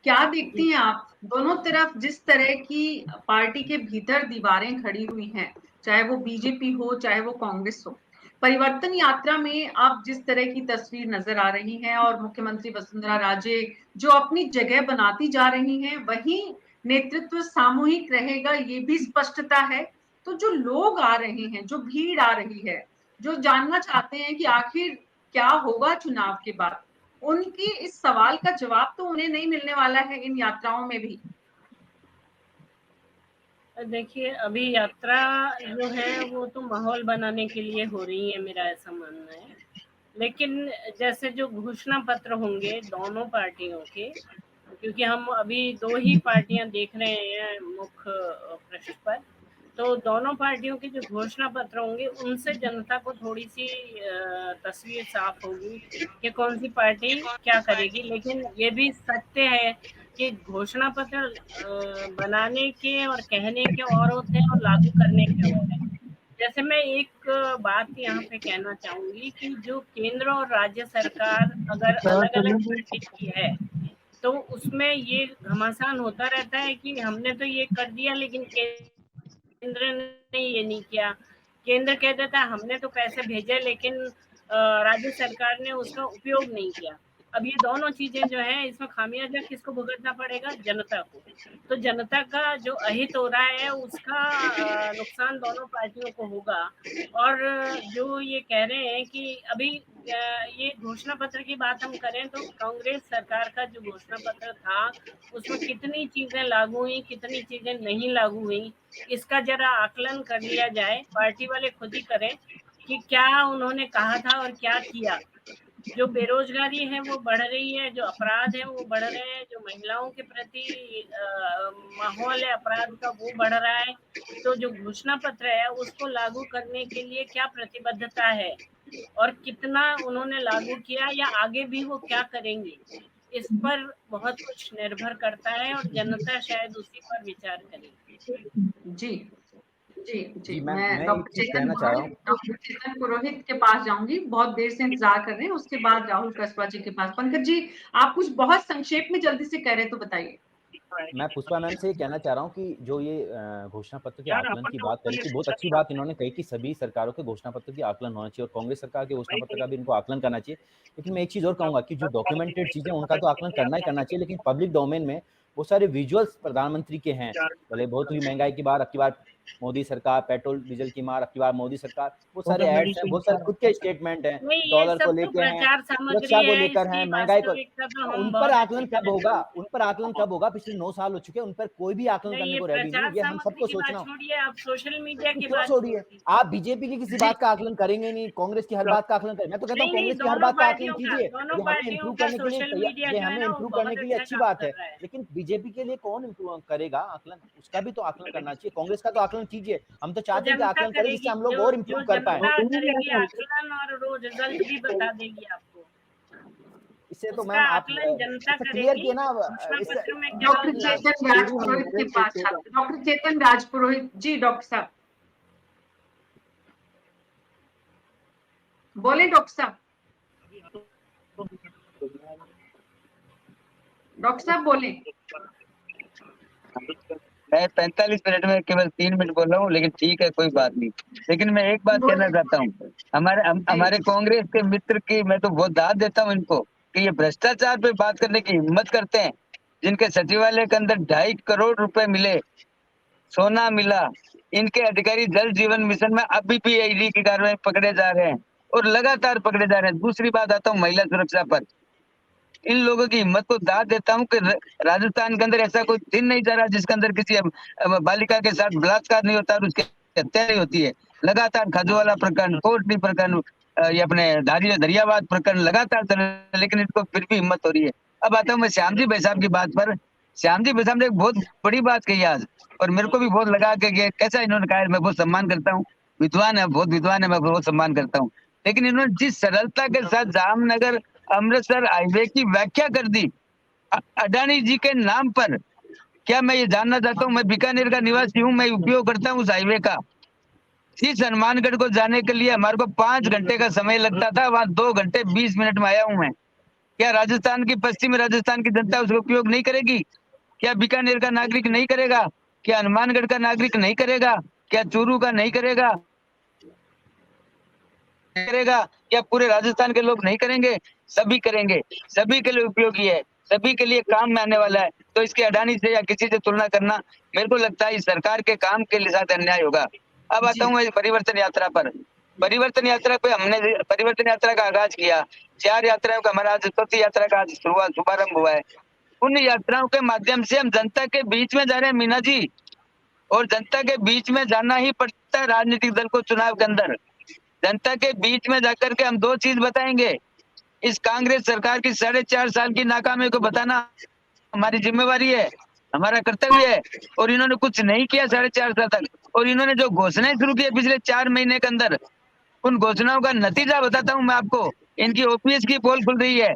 क्या देखती हैं आप? दोनों तरफ जिस तरह की पार्टी के भीतर दीवारें खड़ी हुई हैं, चाहे वो बीजेपी हो, चाहे वो कांग्रेस हो, परिवर्तन यात्रा में अब जिस तरह की तस्वीर नजर आ रही है और मुख्यमंत्री वसुंधरा राजे जो अपनी जगह बनाती जा रही हैं, वहीं नेतृत्व सामूहिक रहेगा ये भी स्पष्टता है। तो जो लोग आ रहे हैं, जो भीड़ आ रही है, जो जानना चाहते हैं कि आखिर क्या होगा चुनाव के बाद, उनकी इस सवाल का जवाब तो उन्हें नहीं मिलने वाला है इन यात्राओं में भी। देखिए, अभी यात्रा जो है वो तो माहौल बनाने के लिए हो रही है, मेरा ऐसा मानना है। लेकिन जैसे जो घोषणा पत्र होंगे दोनों पार्टियों के, क्योंकि हम अभी 2 ही पार्टियां देख रहे हैं मुख्य पृष्ठ पर, तो दोनों पार्टियों के जो घोषणा पत्र होंगे उनसे जनता को थोड़ी सी तस्वीर साफ होगी कि कौन सी पार्टी क्या करेगी। लेकिन ये भी सत्य है कि घोषणा पत्र बनाने के और कहने के और होते हैं और लागू करने के और हैं। जैसे मैं एक बात यहाँ पे कहना चाहूंगी कि जो केंद्र और राज्य सरकार अगर अलग-अलग पार्टी की है, तो उसमें ये घमासान होता रहता है कि हमने तो ये कर दिया लेकिन केंद्र ने ये नहीं किया। केंद्र कह देता है हमने तो पैसे भेजे लेकिन राज्य सरकार ने उसका उपयोग नहीं किया। अब ये दोनों चीजें जो है इसमें खामियाजा किसको भुगतना पड़ेगा? जनता को। तो जनता का जो अहित हो रहा है उसका नुकसान दोनों पार्टियों को होगा। और जो ये कह रहे हैं कि अभी ये घोषणा पत्र की बात हम करें तो कांग्रेस सरकार का जो घोषणा पत्र था उसमें कितनी चीजें लागू हुई, कितनी चीजें नहीं लागू हुई, इसका जरा आकलन कर लिया जाए। पार्टी वाले खुद ही करें कि क्या उन्होंने कहा था और क्या किया। जो बेरोजगारी है वो बढ़ रही है, जो अपराध है वो बढ़ रहे हैं, जो महिलाओं के प्रति माहौल है अपराध का वो बढ़ रहा है। तो जो घोषणा पत्र है उसको लागू करने के लिए क्या प्रतिबद्धता है और कितना उन्होंने लागू किया या आगे भी वो क्या करेंगे, इस पर बहुत कुछ निर्भर करता है और जनता शायद उसी पर विचार करेगी। जी जी जी, मैम, मैं मैं एक डॉक्टर चीज कहना चाह रहा हूँ। चेतन पुरोहित के पास जाऊंगी, बहुत देर से इंतजार कर रहे हैं, उसके बाद राहुल कस्बा जी के पास। पंकज जी, आप कुछ बहुत संक्षेप में जल्दी से कह रहे हैं तो बताइए। मैं पुष्पा मैम से ये कहना चाह रहा हूँ कि जो ये घोषणा पत्र के आकलन की बात करी थी, बहुत अच्छी बात इन्होंने कही कि सभी सरकारों के घोषणा पत्र की आकलन होना चाहिए और कांग्रेस सरकार के घोषणा पत्र का भी इनको आकलन करना चाहिए। लेकिन मैं एक चीज और कहूंगा कि जो डॉक्यूमेंटेड चीजें उनका तो आकलन करना ही करना चाहिए, लेकिन पब्लिक डोमेन में वो सारे विजुअल्स प्रधानमंत्री के हैं, भले बहुत हुई महंगाई की बार, अब की बार मोदी सरकार, पेट्रोल डीजल की मार, अब की बार मोदी सरकार, वो सारे एड्स हैं, बहुत सारे खुद के स्टेटमेंट हैं, नहीं, ये डॉलर को सब तो लेके हैं, प्रचार सुरक्षा सामग्री को है, लेकर है, इसकी महंगाई को। वास्तविकता तो हम उन पर बहुत आकलन अच्छी कब तरह होगा? उन पर आकलन कब होगा? पिछले 9 साल हो चुके हैं, उन पर कोई भी आकलन नहीं, करने ये को रेडी प्रचार नहीं। ये हम सामग्री सबको की सोचना बात छोड़िए, आप सोशल मीडिया की क्यों बात छोड़िए? छोड़िए। आप बीजेपी की किसी बात का आकलन करेंगे नहीं, कांग्रेस की हर बात का आकलन करें। मैं तो कहता हूँ नहीं, कांग्रेस की हर दोनों बात का आकलन पार्टियों का कीजिए, दोनों ये हमें पार्टियों इंप्रूव का करने के लिए सोशल मीडिया ये जो है हमें ना वो इंप्रूव बहुत करने के लिए अच्छा अच्छी काम बात कर है। रहा है। लेकिन बीजेपी के लिए कौन इंप्रूव करेगा आकलन? उसका भी तो आकलन करना चाहिए। कांग्रेस का तो आकलन कीजिए, हम तो वो चाहते हैं कि जनता आकलन करें जिससे करेगी, हम लोग जो और जो इंप्रूव कर पाए। जनता करेगी आकलन और वो रिजल्ट भी बता देगी आपको। इससे तो उसका मैम आप आकलन जनता क्लियर करेगी। किए ना। घोषणा इससे पत्र में क्या डॉक्टर लागू चेतन राजपुरोहित के पास जाते, डॉक्टर चेतन राजपुरोहित जी। डॉक्टर साहब बोले, डॉक्टर साहब, डॉक्टर साहब बोले। मैं 45 मिनट में केवल 3 मिनट बोल रहा हूँ, लेकिन ठीक है, कोई बात नहीं। लेकिन मैं एक बात कहना चाहता हूँ, हमारे कांग्रेस के मित्र की मैं तो बहुत दाद देता हूँ इनको कि ये भ्रष्टाचार पे बात करने की हिम्मत करते हैं। जिनके सचिवालय के अंदर 2.5 करोड़ रुपए मिले, सोना मिला, इनके अधिकारी जल जीवन मिशन में अभी भी ईडी की कार्रवाई पकड़े जा रहे हैं और लगातार पकड़े जा रहे हैं। दूसरी बात आता हूँ महिला सुरक्षा पर, इन लोगों की हिम्मत को दाद देता हूँ कि राजस्थान के अंदर ऐसा कोई दिन नहीं जा रहा जिसके अंदर किसी बालिका के साथ बलात्कार नहीं होता और उसकी हत्या नहीं होती है। लगातार खजूवाला प्रकरण, कोटली प्रकरण, ये अपने दरियावाद प्रकरण लगातार चल रहे हैं, लेकिन इनको फिर भी हिम्मत हो रही है। अब आता हूँ मैं श्याम जी भाई साहब की बात पर। श्याम जी भाई साहब ने एक बहुत बड़ी बात कही आज और मेरे को भी बहुत लगा कि कैसा इन्होंने कहा। मैं बहुत सम्मान करता हूँ, विद्वान है, बहुत विद्वान है, मैं बहुत सम्मान करता हूँ। लेकिन इन्होंने जिस सरलता के साथ जामनगर अमृतसर हाईवे की व्याख्या कर दी अडानी जी के नाम पर। क्या मैं ये जानना चाहता हूँ, मैं बीकानेर का निवासी हूँ, मैं उपयोग करता हूँ उस हाईवे का। इस हनुमानगढ़ को जाने के लिए हमारे को 5 घंटे का समय लगता था, वहां 2 घंटे 20 मिनट में आया हूँ मैं। क्या राजस्थान की, पश्चिमी राजस्थान की जनता उसका उपयोग नहीं करेगी? क्या बीकानेर का नागरिक नहीं करेगा? क्या हनुमानगढ़ का नागरिक नहीं करेगा? क्या चूरू का नहीं करेगा? क्या पूरे राजस्थान के लोग नहीं करेंगे? सभी करेंगे, सभी के लिए उपयोगी है, सभी के लिए काम में आने वाला है। तो इसके अडानी से या किसी से तुलना करना मेरे को लगता है इस सरकार के काम के साथ अन्याय होगा। अब आता हूँ मैं परिवर्तन यात्रा पर। परिवर्तन यात्रा पे हमने परिवर्तन यात्रा का आगाज किया। 4 यात्राओं का हमारा आज 4थी यात्रा का आज शुभारंभ हुआ है। उन यात्राओं के माध्यम से हम जनता के बीच में जा रहे हैं मीना जी, और जनता के बीच में जाना ही पड़ता है राजनीतिक दल को चुनाव के अंदर। जनता के बीच में जाकर के हम 2 चीज बताएंगे। इस कांग्रेस सरकार की 4.5 साल की नाकामी को बताना हमारी जिम्मेवारी है, हमारा कर्तव्य है। और इन्होंने कुछ नहीं किया 4.5 साल तक, और इन्होंने जो घोषणाएं शुरू की पिछले 4 महीने के अंदर, उन घोषणाओं का नतीजा बताता हूं मैं आपको। इनकी ओपीएस की पोल खुल रही है,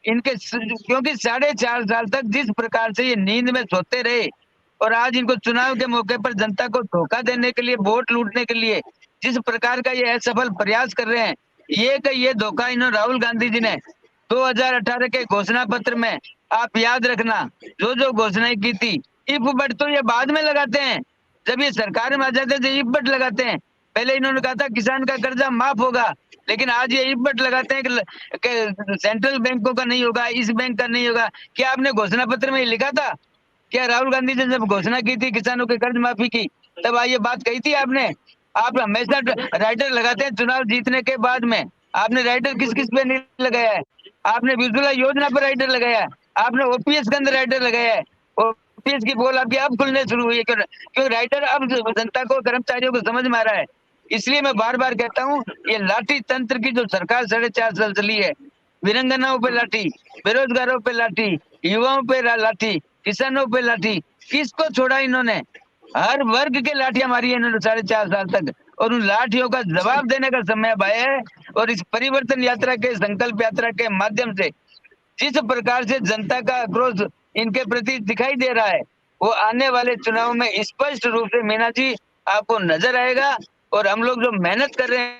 इनके क्योंकि 4.5 साल तक जिस प्रकार से ये नींद में सोते रहे और आज इनको चुनाव के मौके पर जनता को धोखा देने के लिए, वोट लूटने के लिए जिस प्रकार का ये असफल प्रयास कर रहे हैं, ये धोखा इन्होंने राहुल गांधी जी ने 2018 के घोषणा पत्र में, आप याद रखना, जो जो घोषणाएं की थी, इफ बट तो ये बाद में लगाते हैं, जब ये सरकार में आ जाते हैं तो इफ बट लगाते हैं। पहले इन्होंने कहा था किसान का कर्जा माफ होगा, लेकिन आज ये इफ बट लगाते हैं कि सेंट्रल बैंकों का नहीं होगा, इस बैंक का नहीं होगा। क्या आपने घोषणा पत्र में ये लिखा था? क्या राहुल गांधी ने जब घोषणा की थी किसानों के कर्ज माफी की, तब ये बात कही थी आपने? आप हमेशा राइडर लगाते हैं चुनाव जीतने के बाद में। आपने राइडर किस किस पे नहीं लगाया है? आपने उज्ज्वला योजना पर राइडर लगाया है, आपने ओपीएस के अंदर राइडर लगाया है। ओपीएस की पोल आपकी अब खुलने शुरू हुई है, क्यों राइडर अब जनता को, कर्मचारियों को समझ में आ रहा है। इसलिए मैं बार बार कहता हूँ, ये लाठी तंत्र की जो सरकार 4.5 साल चली है, वीरंगनाओं पे लाठी, बेरोजगारों पे लाठी, युवाओं पे लाठी, किसानों पे लाठी, किसको छोड़ा इन्होंने? हर वर्ग के लाठियां मारी है इन्होंने 4.5 साल तक, और उन लाठियों का जवाब देने का समय अब आया है। और इस परिवर्तन यात्रा के, संकल्प यात्रा के माध्यम से जिस प्रकार से जनता का आक्रोश इनके प्रति दिखाई दे रहा है, वो आने वाले चुनाव में स्पष्ट रूप से मीना जी आपको नजर आएगा। और हम लोग जो मेहनत कर रहे हैं,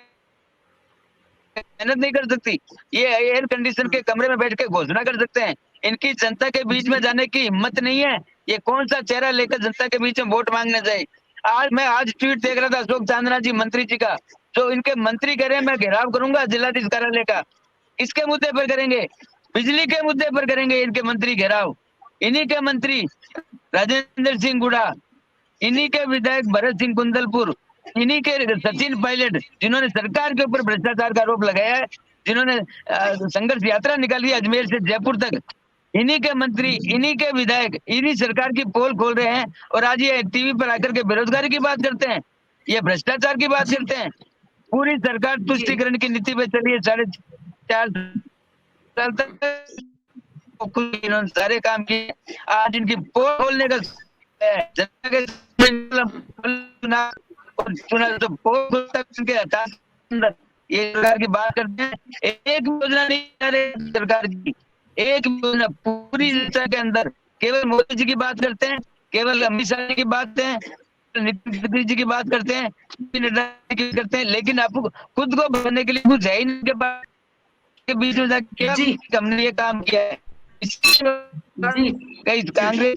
मेहनत नहीं कर सकती, ये एयर कंडीशन के कमरे में बैठ के घोषणा कर सकते हैं। इनकी जनता के बीच में जाने की हिम्मत नहीं है। ये कौन सा चेहरा लेकर जनता के बीच में वोट मांगने जाए? आज ट्वीट देख रहा था अशोक चांदना जी मंत्री जी का, जो इनके मंत्री कह रहे हैं मैं घेराव करूंगा जिलाधीश कार्यालय का। इसके मुद्दे पर करेंगे, बिजली के मुद्दे पर करेंगे इनके मंत्री घेराव। इन्हीं के मंत्री राजेंद्र सिंह गुड़ा, इन्हीं के विधायक भरत सिंह कुंदलपुर, इन्हीं के सचिन पायलट, जिन्होंने सरकार के ऊपर भ्रष्टाचार का आरोप लगाया है, जिन्होंने संघर्ष यात्रा निकाली अजमेर से जयपुर तक, इन्हीं के मंत्री, इन्हीं के विधायक, इन्हीं सरकार की पोल खोल रहे हैं। और आज ये टीवी पर आकर के बेरोजगारी की बात करते हैं, ये भ्रष्टाचार की बात करते हैं। पूरी सरकार तुष्टिकरण की नीति पे चली है 4.5 साल तक, इन्होंने सारे काम किए। आज इनकी पोल खोलने का जनता के चुनाव तो पोल तक इनके हटा, ये सरकार की बात करते हैं। एक योजना नहीं आ रही सरकार की, एक योजना पूरी जनता के अंदर केवल मोदी जी की बात करते हैं, केवल अमित शाह जी की बात है, नितिन गडकरी जी की बात करते हैं, नड्डा की करते हैं, लेकिन आपको खुद को बनने के लिए कुछ है ही नहीं के पास के बीच में जाके हमने ये काम किया है। कई कांग्रेस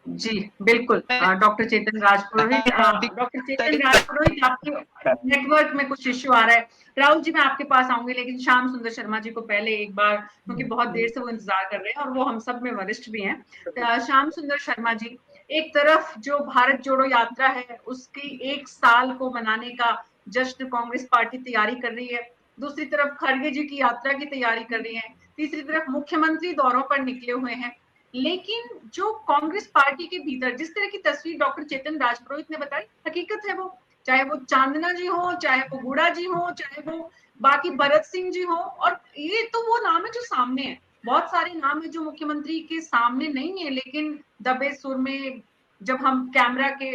जी बिल्कुल। डॉक्टर चेतन राजपुरोहित, डॉक्टर चेतन राजपुरोहित, आपके नेटवर्क में कुछ इश्यू आ रहा है। राहुल जी मैं आपके पास आऊंगी, लेकिन श्याम सुंदर शर्मा जी को पहले एक बार, क्योंकि बहुत देर से वो इंतजार कर रहे हैं और वो हम सब में वरिष्ठ भी हैं। श्याम सुंदर शर्मा जी, एक तरफ जो भारत जोड़ो यात्रा है उसकी 1 साल को मनाने का जश्न कांग्रेस पार्टी तैयारी कर रही है, दूसरी तरफ खड़गे जी की यात्रा की तैयारी कर रही है, तीसरी तरफ मुख्यमंत्री दौरों पर निकले हुए हैं। लेकिन जो कांग्रेस पार्टी के भीतर जिस तरह की तस्वीर डॉक्टर चेतन राजपुरोहित ने बताई, हकीकत है वो, चाहे वो चांदना जी हो, चाहे वो गुड़ा जी हो, चाहे वो बाकी भरत सिंह जी हो, और ये तो वो नाम है जो सामने है। बहुत सारे नाम है जो मुख्यमंत्री के सामने नहीं है, लेकिन दबे सुर में जब हम कैमरा के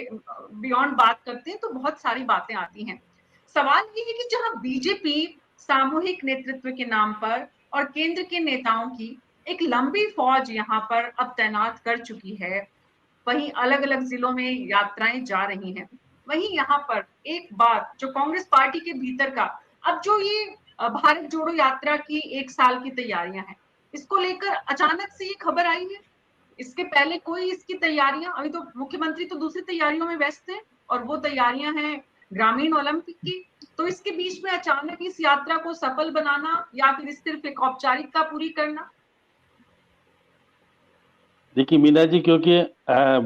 बियॉन्ड बात करते हैं तो बहुत सारी बातें आती हैं। सवाल ये है कि जहां बीजेपी सामूहिक नेतृत्व के नाम पर और केंद्र के नेताओं की एक लंबी फौज यहाँ पर अब तैनात कर चुकी है, वहीं अलग अलग जिलों में यात्राएं जा रही हैं, वहीं यहाँ पर एक बात जो कांग्रेस पार्टी के भीतर का, अब जो ये भारत जोड़ो यात्रा की 1 साल की तैयारियां हैं, इसको लेकर अचानक से ये खबर आई है। इसके पहले कोई इसकी तैयारियां, अभी तो मुख्यमंत्री तो दूसरी तैयारियों में व्यस्त हैं और वो तैयारियां हैं ग्रामीण ओलंपिक की, तो इसके बीच में अचानक इस यात्रा को सफल बनाना या फिर सिर्फ एक औपचारिकता पूरी करना? देखिए मीना जी, क्योंकि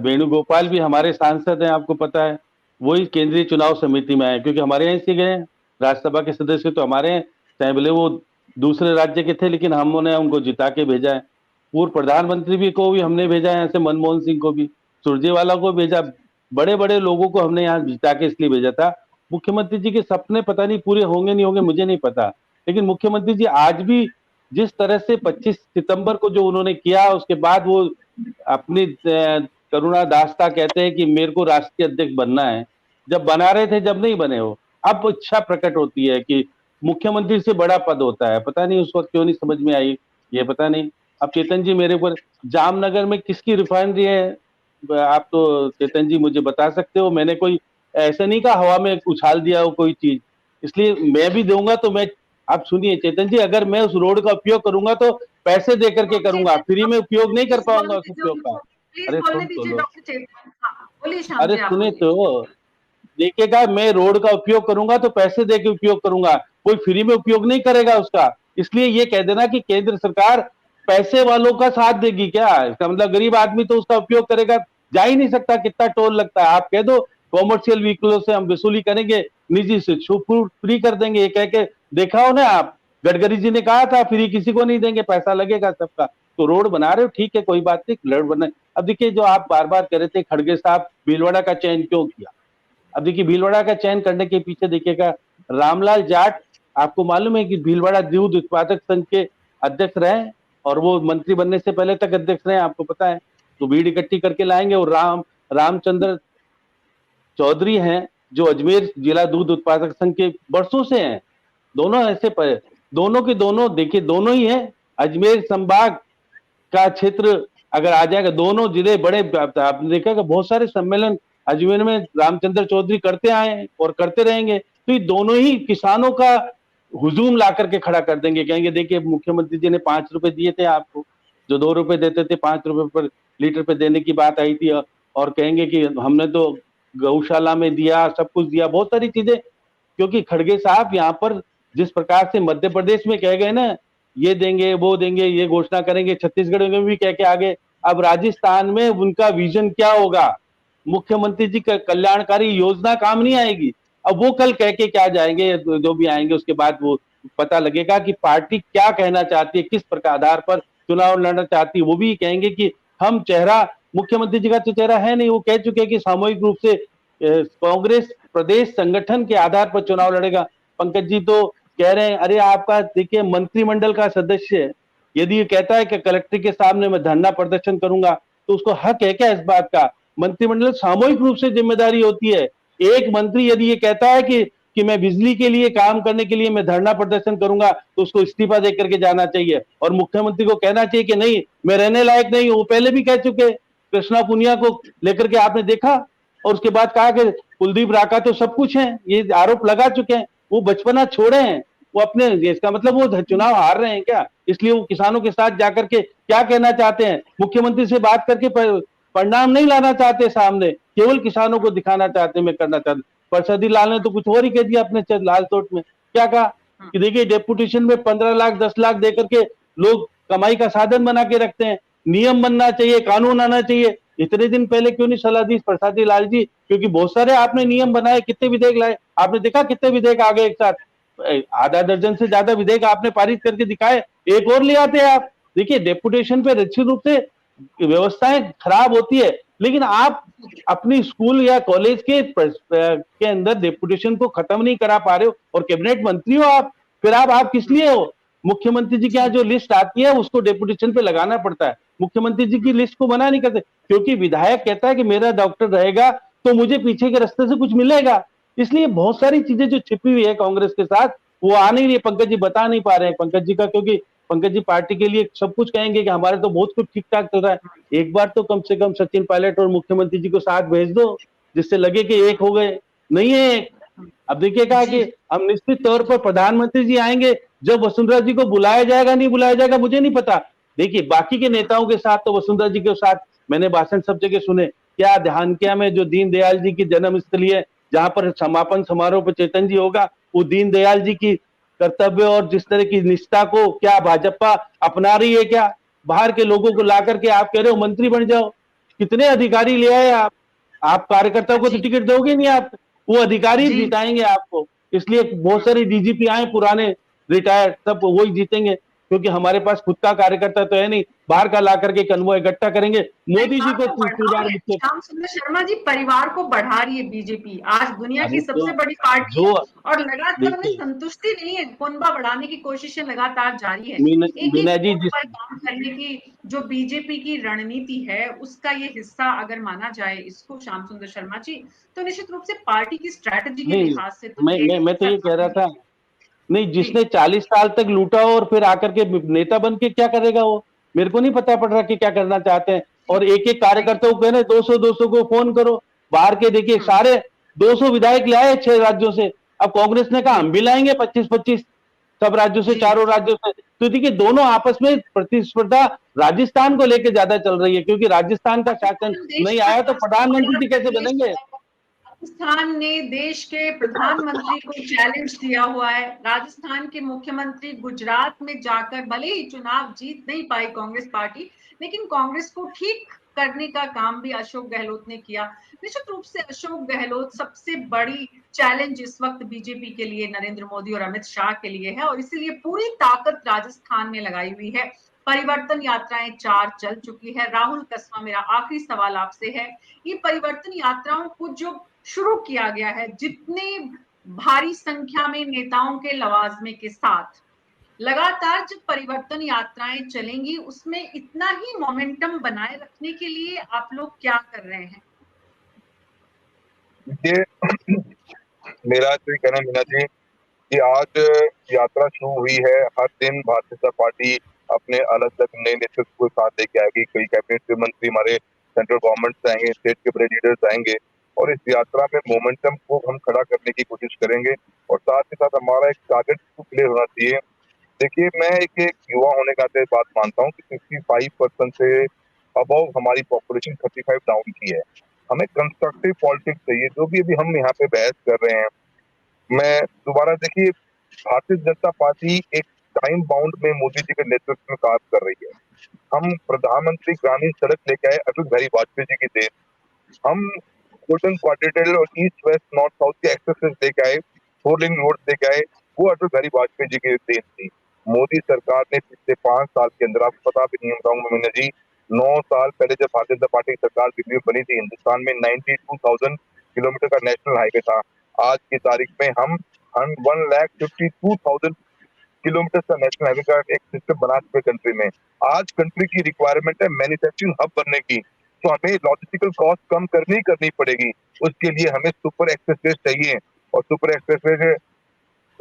वेणुगोपाल भी हमारे सांसद हैं, आपको पता है, वही केंद्रीय चुनाव समिति में है, क्योंकि हमारे यहाँ से गए राज्यसभा के सदस्य तो हमारे हैं, चाहे भले वो दूसरे राज्य के थे, लेकिन हमने उनको जिता के भेजा है। पूर्व प्रधानमंत्री भी को भी हमने भेजा है, ऐसे मनमोहन सिंह को भी, सुरजेवाला को भेजा, बड़े बड़े लोगों को हमने यहाँ जिता के इसलिए भेजा था। मुख्यमंत्री जी के सपने पता नहीं पूरे होंगे नहीं होंगे, मुझे नहीं पता, लेकिन मुख्यमंत्री जी आज भी जिस तरह से 25 सितंबर को जो उन्होंने किया, उसके बाद वो अपनी करुणा दास्ता कहते हैं कि मेरे को राष्ट्रीय अध्यक्ष बनना है, जब बना रहे थे, जब नहीं बने हो, अब इच्छा प्रकट होती है कि मुख्यमंत्री से बड़ा पद होता है। पता नहीं उस वक्त क्यों नहीं समझ में आई, ये पता नहीं। अब चेतन जी मेरे ऊपर, जामनगर में किसकी रिफाइनरी है, आप तो चेतन जी मुझे बता सकते हो। मैंने कोई ऐसा नहीं कहा हवा में उछाल दिया हो कोई चीज, इसलिए मैं भी दूंगा तो मैं, आप सुनिए चेतन जी, अगर मैं उस रोड का उपयोग करूंगा तो पैसे दे करके करूंगा, फ्री में उपयोग नहीं कर पाऊंगा उस उपयोग का। प्लीज अरे बोलने सुन तो दीजिए लो, डॉक्टर चेतन। हाँ, बोलिए श्याम अरे जी, आप सुने बोलिए। तो, देखिएगा मैं रोड का उपयोग करूंगा तो पैसे दे के उपयोग करूंगा, कोई फ्री में उपयोग नहीं करेगा उसका। इसलिए ये कह देना कि केंद्र सरकार पैसे वालों का साथ देगी क्या, इसका मतलब गरीब आदमी तो उसका उपयोग करेगा, जा ही नहीं सकता, कितना टोल लगता है। आप कह दो कॉमर्शियल व्हीकलों से हम वसूली करेंगे, निजी से फ्री कर देंगे, ये कह के देखा हो ना आप। गडकरी जी ने कहा था फ्री किसी को नहीं देंगे, पैसा लगेगा सबका। तो रोड बना रहे हो ठीक है, कोई बात नहीं, रोड बना। अब देखिए जो आप बार बार कह रहे थे खड़गे साहब भीलवाड़ा का चयन क्यों किया, अब देखिए भीलवाड़ा का चयन करने के पीछे देखिएगा, रामलाल जाट, आपको मालूम है कि भीलवाड़ा दूध उत्पादक संघ के अध्यक्ष रहे, और वो मंत्री बनने से पहले तक अध्यक्ष रहे, आपको पता है। तो भीड़ इकट्ठी करके लाएंगे, और रामचंद्र चौधरी हैं जो अजमेर जिला दूध उत्पादक संघ के वर्षों से हैं, दोनों ऐसे दोनों के दोनों देखिए दोनों ही हैं। अजमेर संभाग का क्षेत्र अगर आ जाएगा, दोनों जिले बड़े, आपने देखा कि बहुत सारे सम्मेलन अजमेर में रामचंद्र चौधरी करते आए हैं और करते रहेंगे। तो ये दोनों ही किसानों का हुजूम ला करके खड़ा कर देंगे, कहेंगे देखिए मुख्यमंत्री जी ने 5 रुपए दिए थे आपको, जो 2 रुपए देते थे 5 रुपए पर लीटर पे देने की बात आई थी, और कहेंगे कि हमने तो गौशाला में दिया, सब कुछ दिया, बहुत सारी चीजें। क्योंकि खड़गे साहब यहाँ पर जिस प्रकार से मध्य प्रदेश में कह गए ना, ये देंगे वो देंगे, ये घोषणा करेंगे, छत्तीसगढ़ में भी कह के आगे, अब राजस्थान में उनका विजन क्या होगा, मुख्यमंत्री जी का कल्याणकारी योजना काम नहीं आएगी। अब वो कल कह के क्या जाएंगे, जो भी आएंगे उसके बाद वो पता लगेगा कि पार्टी क्या कहना चाहती है, किस प्रकार आधार पर चुनाव लड़ना चाहती है। वो भी कहेंगे कि हम चेहरा, मुख्यमंत्री जी का तो चेहरा है नहीं, वो कह चुके हैं कि सामूहिक रूप से कांग्रेस प्रदेश संगठन के आधार पर चुनाव लड़ेगा। पंकज जी तो कह रहे हैं, अरे आपका देखिए मंत्रिमंडल का सदस्य है, यदि ये कहता है कि कलेक्टर के सामने मैं धरना प्रदर्शन करूंगा, तो उसको हक है क्या इस बात का। मंत्रिमंडल सामूहिक रूप से जिम्मेदारी होती है। एक मंत्री यदि ये कहता है कि मैं बिजली के लिए काम करने के लिए मैं धरना प्रदर्शन करूंगा, तो उसको इस्तीफा दे करके जाना चाहिए, और मुख्यमंत्री को कहना चाहिए कि नहीं मैं रहने लायक नहीं हूं। वो पहले भी कह चुके, कृष्णा पुनिया को लेकर के आपने देखा, और उसके बाद कहा कि कुलदीप राका तो सब कुछ है, ये आरोप लगा चुके हैं। वो बचपना छोड़े हैं, वो अपने, इसका मतलब वो चुनाव हार रहे हैं क्या, इसलिए वो किसानों के साथ जाकर के क्या कहना चाहते हैं, मुख्यमंत्री से बात करके परिणाम नहीं लाना चाहते सामने, केवल किसानों को दिखाना चाहते, मैं करना चाहते। परसदी लाल ने तो कुछ और ही कह दिया अपने लाल तोट में, क्या कहा कि देखिए डेपुटेशन में 15 लाख 10 लाख देकर के लोग कमाई का साधन बना के रखते हैं, नियम बनना चाहिए, कानून आना चाहिए। इतने दिन पहले क्यों नहीं सलाह दी प्रसादी लाल जी, क्योंकि बहुत सारे आपने नियम बनाए, कितने विधेयक लाए, आपने देखा कितने विधेयक आ गए एक साथ, आधा दर्जन से ज्यादा विधेयक आपने पारित करके दिखाए, एक और ले आते हैं आप। देखिए डेपुटेशन पे निश्चित रूप से व्यवस्थाएं खराब होती है, लेकिन आप अपनी स्कूल या कॉलेज के अंदर डेपुटेशन को खत्म नहीं करा पा रहे हो, और कैबिनेट मंत्री हो आप, फिर आप किस लिए हो। मुख्यमंत्री जी की यहाँ जो लिस्ट आती है उसको डेपुटेशन पे लगाना पड़ता है, मुख्यमंत्री जी की लिस्ट को मना नहीं करते, क्योंकि विधायक कहता है कि मेरा डॉक्टर रहेगा तो मुझे पीछे के रास्ते से कुछ मिलेगा। इसलिए बहुत सारी चीजें जो छिपी हुई है कांग्रेस के साथ, वो आ नहीं रही है, पंकज जी बता नहीं पा रहे हैं पंकज जी का, क्योंकि पंकज जी पार्टी के लिए सब कुछ कहेंगे कि हमारे तो बहुत कुछ ठीक ठाक चल रहा है। एक बार तो कम से कम सचिन पायलट और मुख्यमंत्री जी को साथ भेज दो, जिससे लगे कि एक हो गए, नहीं है एक। अब देखिएगा कि हम निश्चित तौर पर प्रधानमंत्री जी आएंगे, जब वसुंधरा जी को बुलाया जाएगा नहीं बुलाया जाएगा मुझे नहीं पता। देखिए बाकी के नेताओं के साथ तो वसुंधरा जी के साथ मैंने भाषण सब जगह सुने, क्या ध्यानक्या में जो दीनदयाल जी की जन्म स्थली है, जहां पर समापन समारोह पर चेतन जी होगा, वो दीनदयाल जी की कर्तव्य और जिस तरह की निष्ठा को क्या भाजपा अपना रही है क्या, बाहर के लोगों को ला करके आप कह रहे हो मंत्री बन जाओ, कितने अधिकारी ले आए आप कार्यकर्ताओं को तो टिकट दोगे नहीं, आप वो अधिकारी जिताएंगे आपको। इसलिए बहुत सारे डीजीपी आए पुराने रिटायर्ड, सब वही जीतेंगे, क्योंकि हमारे पास खुद का कार्यकर्ता तो है नहीं, बाहर का ला करके कन्वो इकट्ठा करेंगे। मोदी जी को श्याम सुंदर शर्मा जी, परिवार को बढ़ा रही है बीजेपी, आज दुनिया की सबसे बड़ी पार्टी है, और लगातार हमें संतुष्टि नहीं है, कुनबा बढ़ाने की कोशिशें लगातार जारी है। एक काम करने की जो बीजेपी की रणनीति है उसका ये हिस्सा अगर माना जाए इसको श्याम सुंदर शर्मा जी, तो निश्चित रूप से पार्टी की स्ट्रैटेजी के लिहाज से तो मैं तो ये कह रहा था, नहीं, जिसने 40 साल तक लूटा और फिर आकर के नेता बन के क्या करेगा वो, मेरे को नहीं पता पड़ रहा कि क्या करना चाहते हैं। और एक एक कार्यकर्ता को कह रहे 200 को फोन करो, बाहर के देखिए सारे 200 विधायक लाए 6 राज्यों से। अब कांग्रेस ने कहा हम भी लाएंगे 25-25 सब राज्यों से, चारों राज्यों से। तो देखिए दोनों आपस में प्रतिस्पर्धा राजस्थान को लेकर ज्यादा चल रही है, क्योंकि राजस्थान का शासन नहीं आया तो प्रधानमंत्री कैसे बनेंगे। राजस्थान ने देश के प्रधानमंत्री को चैलेंज दिया हुआ है। राजस्थान के मुख्यमंत्री गुजरात में जाकर भले ही चुनाव जीत नहीं पाई कांग्रेस पार्टी, लेकिन कांग्रेस को ठीक करने का काम भी अशोक गहलोत ने किया। निश्चित रूप से अशोक गहलोत सबसे बड़ी चैलेंज इस वक्त बीजेपी के लिए, नरेंद्र मोदी और अमित शाह के लिए है, और इसीलिए पूरी ताकत राजस्थान में लगाई हुई है। परिवर्तन यात्राएं 4 चल चुकी है। राहुल कस्वा, मेरा आखिरी सवाल आपसे है, ये परिवर्तन यात्राओं को जो शुरू किया गया है, जितने भारी संख्या में नेताओं के लवाजमे के साथ लगातार जब परिवर्तन यात्राएं चलेंगी, उसमें इतना ही मोमेंटम बनाए रखने के लिए आप लोग क्या कर रहे हैं? ये मेरा तो ये कहना है मीना जी कि आज यात्रा शुरू हुई है। हर दिन भारतीय जनता पार्टी अपने अलग अलग नए नेतृत्व को साथ लेके आएगी। कई कैबिनेट के मंत्री हमारे सेंट्रल गवर्नमेंट से आएंगे, स्टेट के बड़े लीडर्स आएंगे, और इस यात्रा में मोमेंटम को हम खड़ा करने की कोशिश करेंगे। और साथ ही साथ हमारा एक टारगेट क्लियर होना चाहिए। देखिए, मैं एक युवा होने का बात मानता हूँ कि 65% से अबव हमारी पॉपुलेशन 35 डाउन की है। हमें कंस्ट्रक्टिव पॉलिटिक्स चाहिए। जो भी अभी हम यहाँ पे बहस कर रहे हैं, मैं दोबारा देखिए, भारतीय जनता पार्टी एक टाइम बाउंड में मोदी जी के नेतृत्व में कार्य कर रही है। हम प्रधानमंत्री ग्रामीण सड़क लेके आए अटल बिहारी वाजपेयी जी की देन। हम गोल्डन क्वाड्रिलेटरल और ईस्ट वेस्ट नॉर्थ साउथ के एक्सेस लेके आए, 4 लेन रोड लेके आए, वो अटल बिहारी वाजपेयी जी की देन थी। मोदी सरकार ने पिछले 5 साल के अंदर, आपको पता भी नहीं बताऊंगा मीना जी, 9 साल पहले जब भारतीय जनता पार्टी की सरकार दिल्ली में बनी थी, हिंदुस्तान में 92,000 किलोमीटर का नेशनल हाईवे था। आज की तारीख में हम 1,52,000 किलोमीटर का नेशनल हाईवे का एक सिस्टम बना चुके कंट्री में। आज कंट्री की रिक्वायरमेंट है मैन्युफैक्चरिंग हब बनने की, तो हमें लॉजिस्टिकल कॉस्ट कम करनी पड़ेगी। उसके लिए हमें सुपर एक्सप्रेसवे चाहिए, और सुपर एक्सप्रेसवे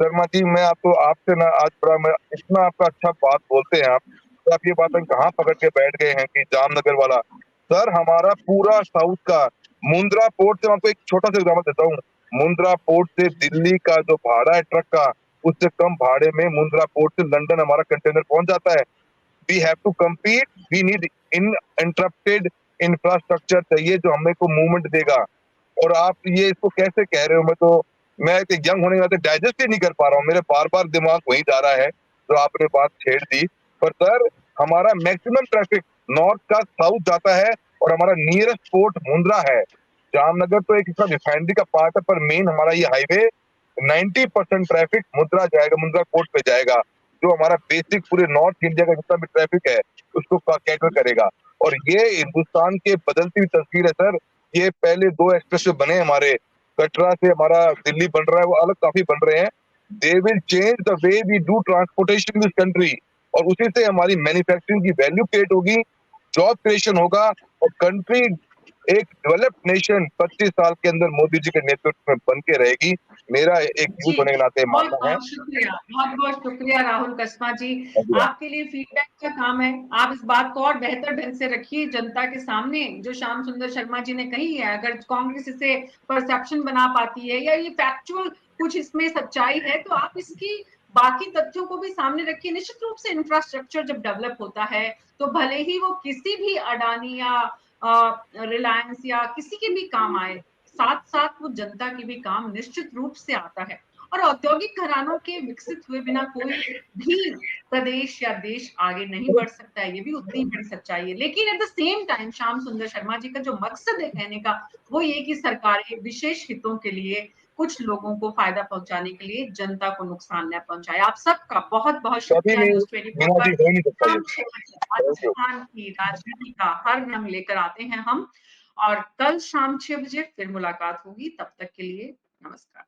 शर्मा जी, मैं आपसे ना आज बड़ा, मैं इतना आपका अच्छा बात बोलते हैं आप, तो आप ये बात कहाँ पकड़ के बैठ गए हैं कि जामनगर वाला। सर, हमारा पूरा साउथ का मुंद्रा पोर्ट से, मैं आपको एक छोटा सा एग्जाम्पल देता हूँ। मुंद्रा पोर्ट से दिल्ली का जो भाड़ा है ट्रक का, उससे कम भाड़े में मुंद्रा पोर्ट से लंदन हमारा कंटेनर पहुंच जाता है। We have to compete, we need uninterrupted infrastructure चाहिए जो हमें को मूवमेंट देगा। और आप ये इसको कैसे कह रहे हो? मैं एक यंग होने के नाते डाइजेस्ट ही नहीं कर पा रहा हूँ। मेरे बार बार दिमाग वहीं जा रहा है जो आपने बात छेड़ दी। पर सर, हमारा मैक्सिमम ट्रैफिक नॉर्थ का साउथ जाता है, और हमारा नियरेस्ट पोर्ट मुंद्रा है। जामनगर तो एक इसका रिफाइनरी का पार्ट है, पर मेन हमारा ये हाईवे 90% ट्रैफिक मुंद्रा जाएगा, मुंद्रा पोर्ट पे जाएगा, जो हमारा बेसिक पूरे नॉर्थ इंडिया का जितना भी ट्रैफिक है उसको कैटर करेगा। और ये हिंदुस्तान के बदलती हुई तस्वीर है सर। ये पहले 2 एक्सप्रेस बने हमारे, कटरा से हमारा दिल्ली बन रहा है, वो अलग काफी बन रहे हैं। They will change the way we do transportation in this country, और उसी से हमारी मैन्युफैक्चरिंग की वैल्यू क्रिएट होगी, जॉब क्रिएशन होगा, और कंट्री एक डेवलप्ड नेशन 25 साल के अंदर मोदी जी के नेतृत्व में बन के रहेगी। मेरा एक यूथ होने के नाते मानना है। बहुत बहुत शुक्रिया राहुल कस्वा जी। आपके लिए फीडबैक का काम है, आप इस बात को और बेहतर ढंग से रखिए जनता के सामने। जो श्याम सुंदर शर्मा जी ने कही है, अगर कांग्रेस इसे परसेप्शन बना पाती है या ये फैक्चुअल कुछ इसमें सच्चाई है, तो आप इसकी बाकी तथ्यों को भी सामने रखिए। निश्चित रूप से इंफ्रास्ट्रक्चर जब डेवलप होता है, तो भले ही वो किसी भी अडानी या रिलायंस या किसी के भी काम आए, साथ साथ वो जनता के भी काम निश्चित रूप से आता है। और औद्योगिक घरानों के विकसित हुए बिना कोई भी प्रदेश या देश आगे नहीं बढ़ सकता है, ये भी उतनी बड़ी सच्चाई है। लेकिन at the same time Shyam सुंदर शर्मा जी का जो मकसद है कहने का, वो ये कि सरकारें विशेष हितों के लिए, कुछ लोगों को फायदा पहुंचाने के लिए जनता को नुकसान न पहुंचाए। आप सबका बहुत बहुत शुक्रिया। न्यूज़ 24 राजस्थान की राजनीति का हर रंग लेकर आते हैं हम, और कल शाम 6 बजे फिर मुलाकात होगी। तब तक के लिए नमस्कार।